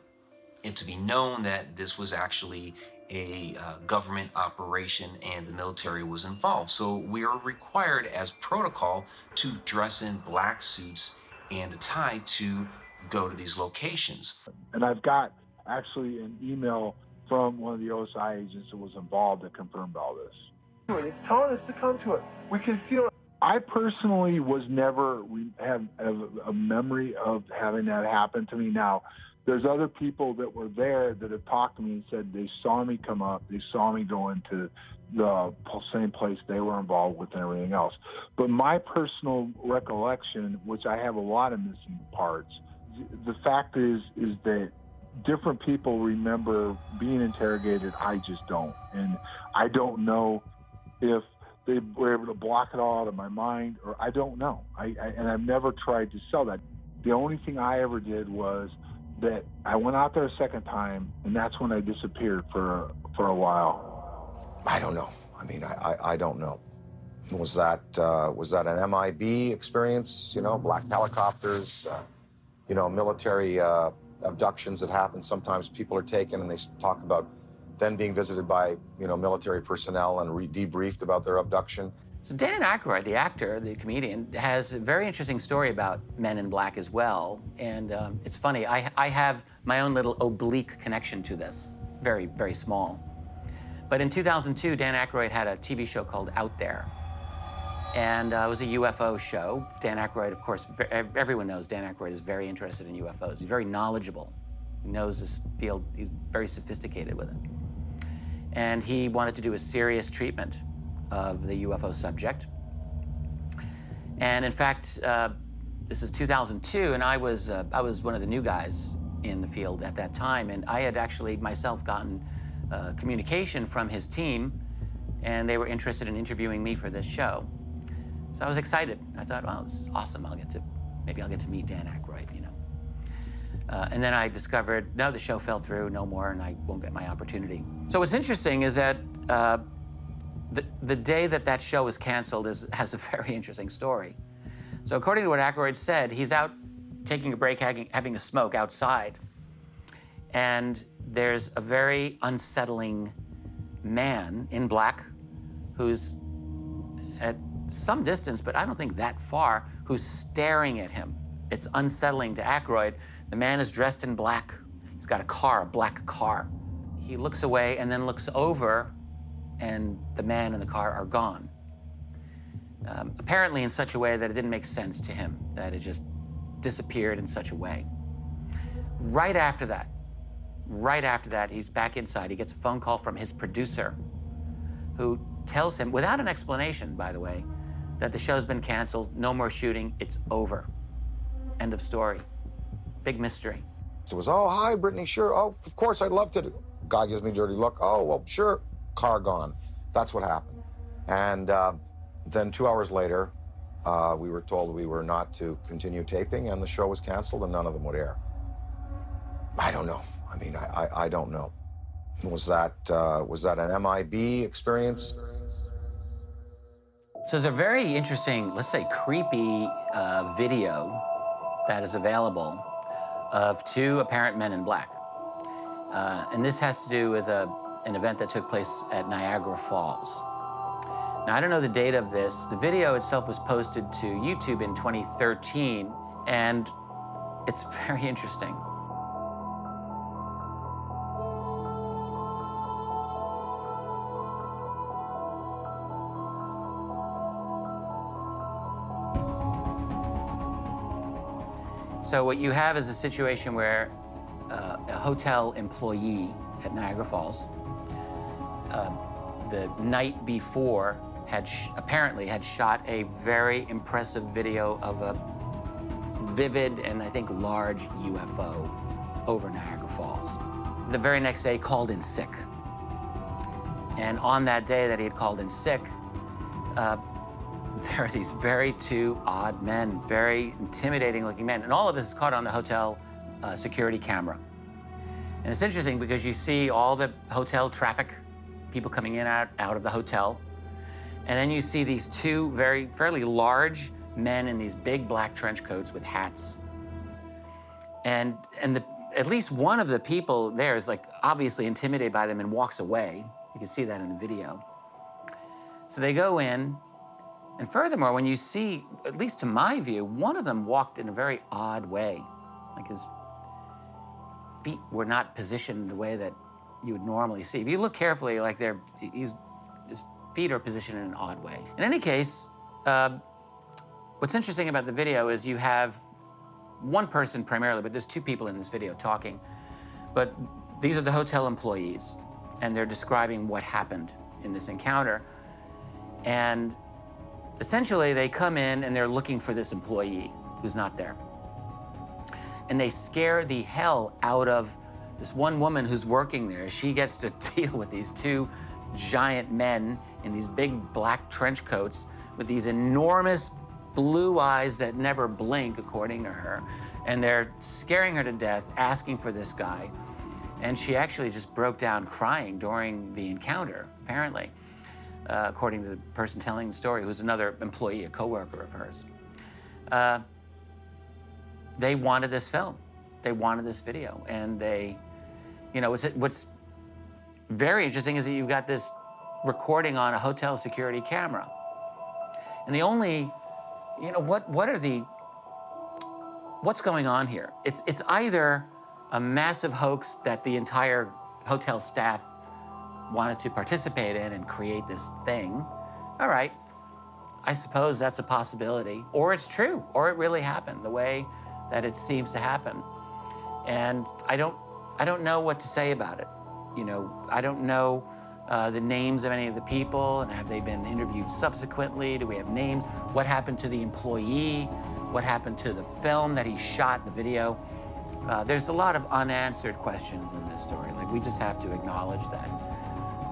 Speaker 10: it to be known that this was actually a government operation and the military was involved. So we are required as protocol to dress in black suits and a tie to go to these locations.
Speaker 4: And I've got actually an email from one of the OSI agents that was involved that confirmed all this. It's telling us to come to it. We can feel it. I personally we have a memory of having that happen to me. Now, there's other people that were there that have talked to me and said they saw me come up, they saw me go into the same place they were involved with and everything else. But my personal recollection, which I have a lot of missing parts, the fact is that different people remember being interrogated. I just don't. And I don't know if they were able to block it all out of my mind, or I don't know. And I've never tried to sell that. The only thing I ever did was that I went out there a second time, and that's when I disappeared for a while.
Speaker 5: I don't know. I mean, I don't know. Was that an MIB experience? Black helicopters, military abductions that happen. Sometimes people are taken and they talk about then being visited by, military personnel and debriefed about their abduction.
Speaker 8: So Dan Aykroyd, the actor, the comedian, has a very interesting story about Men in Black as well. And it's funny, I have my own little oblique connection to this, very, very small. But in 2002, Dan Aykroyd had a TV show called Out There. And it was a UFO show. Dan Aykroyd, of course, everyone knows Dan Aykroyd is very interested in UFOs. He's very knowledgeable. He knows this field. He's very sophisticated with it. And he wanted to do a serious treatment of the UFO subject. And in fact, this is 2002, and I was one of the new guys in the field at that time, and I had actually myself gotten communication from his team, and they were interested in interviewing me for this show. So I was excited. I thought, well, this is awesome. Maybe I'll get to meet Dan Aykroyd, and then I discovered, no, the show fell through, no more, and I won't get my opportunity. So what's interesting is that the day that show was canceled has a very interesting story. So according to what Aykroyd said, he's out taking a break, having a smoke outside, and there's a very unsettling man in black who's at some distance, but I don't think that far, who's staring at him. It's unsettling to Aykroyd. The man is dressed in black. He's got a black car. He looks away and then looks over, and the man and the car are gone. apparently in such a way that it didn't make sense to him, that it just disappeared in such a way. Right after that, he's back inside. He gets a phone call from his producer, who tells him, without an explanation, by the way, that the show's been canceled, no more shooting, it's over. End of story. Big mystery.
Speaker 5: It was, oh, hi, Brittany, sure. Oh, of course, I'd love to. Guy gives me a dirty look. Oh, well, sure. Car gone. That's what happened. And then 2 hours later, we were told we were not to continue taping, and the show was canceled, and none of them would air. I don't know. I mean, I don't know. Was that an MIB experience?
Speaker 8: So there's a very interesting, let's say creepy video that is available of two apparent men in black. And this has to do with an event that took place at Niagara Falls. Now, I don't know the date of this. The video itself was posted to YouTube in 2013, and it's very interesting. So what you have is a situation where a hotel employee at Niagara Falls, the night before, apparently had shot a very impressive video of a vivid and I think large UFO over Niagara Falls. The very next day, called in sick. And on that day that he had called in sick, there are these very two odd men, very intimidating looking men. And all of this is caught on the hotel security camera. And it's interesting because you see all the hotel traffic, people coming in and out of the hotel. And then you see these two fairly large men in these big black trench coats with hats. And at least one of the people there is like obviously intimidated by them and walks away. You can see that in the video. So they go in. And furthermore, when you see, at least to my view, one of them walked in a very odd way. Like his feet were not positioned the way that you would normally see. If you look carefully, like his feet are positioned in an odd way. In any case, what's interesting about the video is you have one person primarily, but there's two people in this video talking. But these are the hotel employees, and they're describing what happened in this encounter. And essentially, they come in and they're looking for this employee who's not there. And they scare the hell out of this one woman who's working there. She gets to deal with these two giant men in these big black trench coats with these enormous blue eyes that never blink, according to her. And they're scaring her to death, asking for this guy. And she actually just broke down crying during the encounter, apparently. According to the person telling the story, who's another employee, a coworker of hers. They wanted this film. They wanted this video. And they, you know, what's very interesting is that you've got this recording on a hotel security camera. And the only, you know, what's going on here? It's either a massive hoax that the entire hotel staff wanted to participate in and create this thing. All right, I suppose that's a possibility. Or it's true, or it really happened the way that it seems to happen. And I don't know what to say about it. You know, I don't know the names of any of the people, and have they been interviewed subsequently? Do we have names? What happened to the employee? What happened to the film that he shot, the video? There's a lot of unanswered questions in this story. Like, we just have to acknowledge that.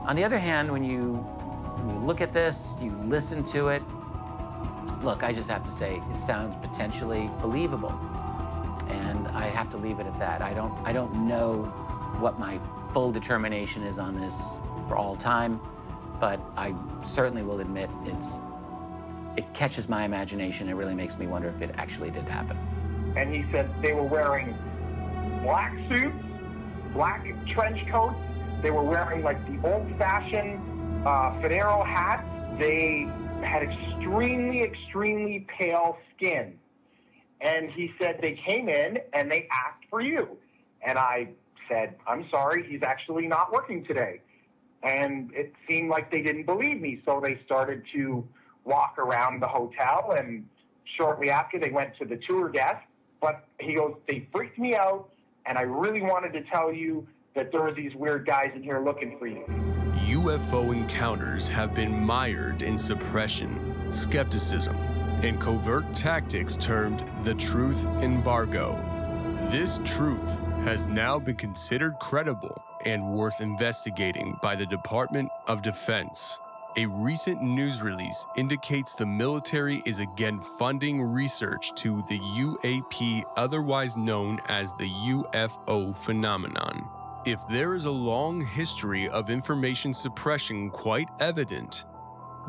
Speaker 8: On the other hand, when you look at this, you listen to it, look, I just have to say, it sounds potentially believable. And I have to leave it at that. I don't know what my full determination is on this for all time, but I certainly will admit it catches my imagination. It really makes me wonder if it actually did happen.
Speaker 6: And he said they were wearing black suits, black trench coats. They were wearing like the old-fashioned Federo hats. They had extremely, extremely pale skin. And he said they came in and they asked for you. And I said, I'm sorry, he's actually not working today. And it seemed like they didn't believe me, so they started to walk around the hotel, and shortly after they went to the tour desk. But he goes, they freaked me out, and I really wanted to tell you that there were these weird guys in here looking for you.
Speaker 7: UFO encounters have been mired in suppression, skepticism, and covert tactics termed the truth embargo. This truth has now been considered credible and worth investigating by the Department of Defense. A recent news release indicates the military is again funding research to the UAP, otherwise known as the UFO phenomenon. If there is a long history of information suppression quite evident,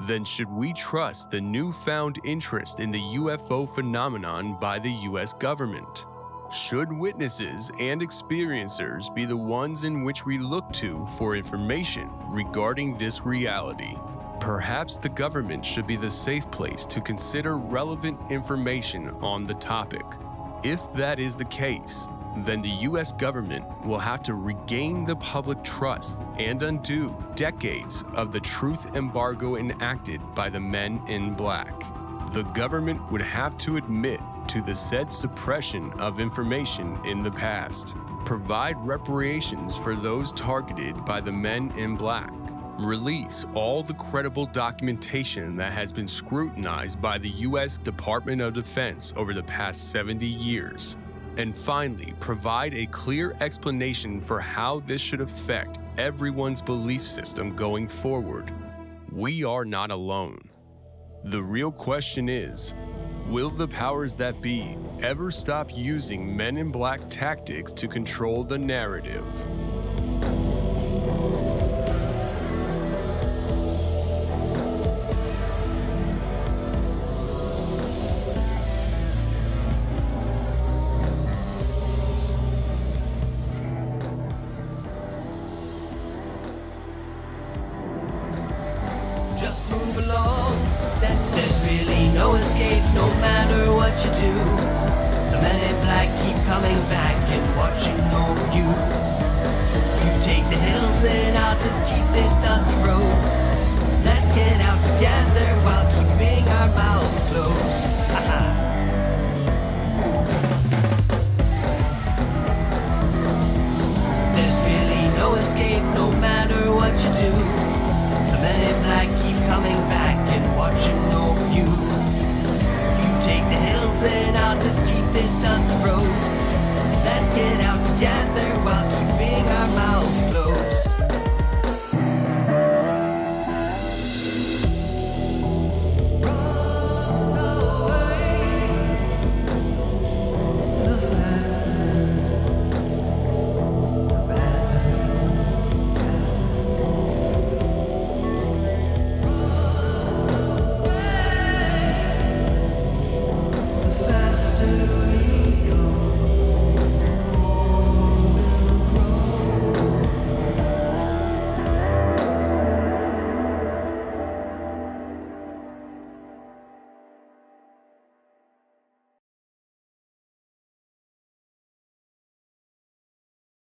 Speaker 7: then should we trust the newfound interest in the UFO phenomenon by the US government? Should witnesses and experiencers be the ones in which we look to for information regarding this reality? Perhaps the government should be the safe place to consider relevant information on the topic. If that is the case, then the US government will have to regain the public trust and undo decades of the truth embargo enacted by the men in black. The government would have to admit to the said suppression of information in the past, provide reparations for those targeted by the men in black, release all the credible documentation that has been scrutinized by the US Department of Defense over the past 70 years, and finally, provide a clear explanation for how this should affect everyone's belief system going forward. We are not alone. The real question is, will the powers that be ever stop using men in black tactics to control the narrative?
Speaker 11: Let's get out together while keeping our mouths closed.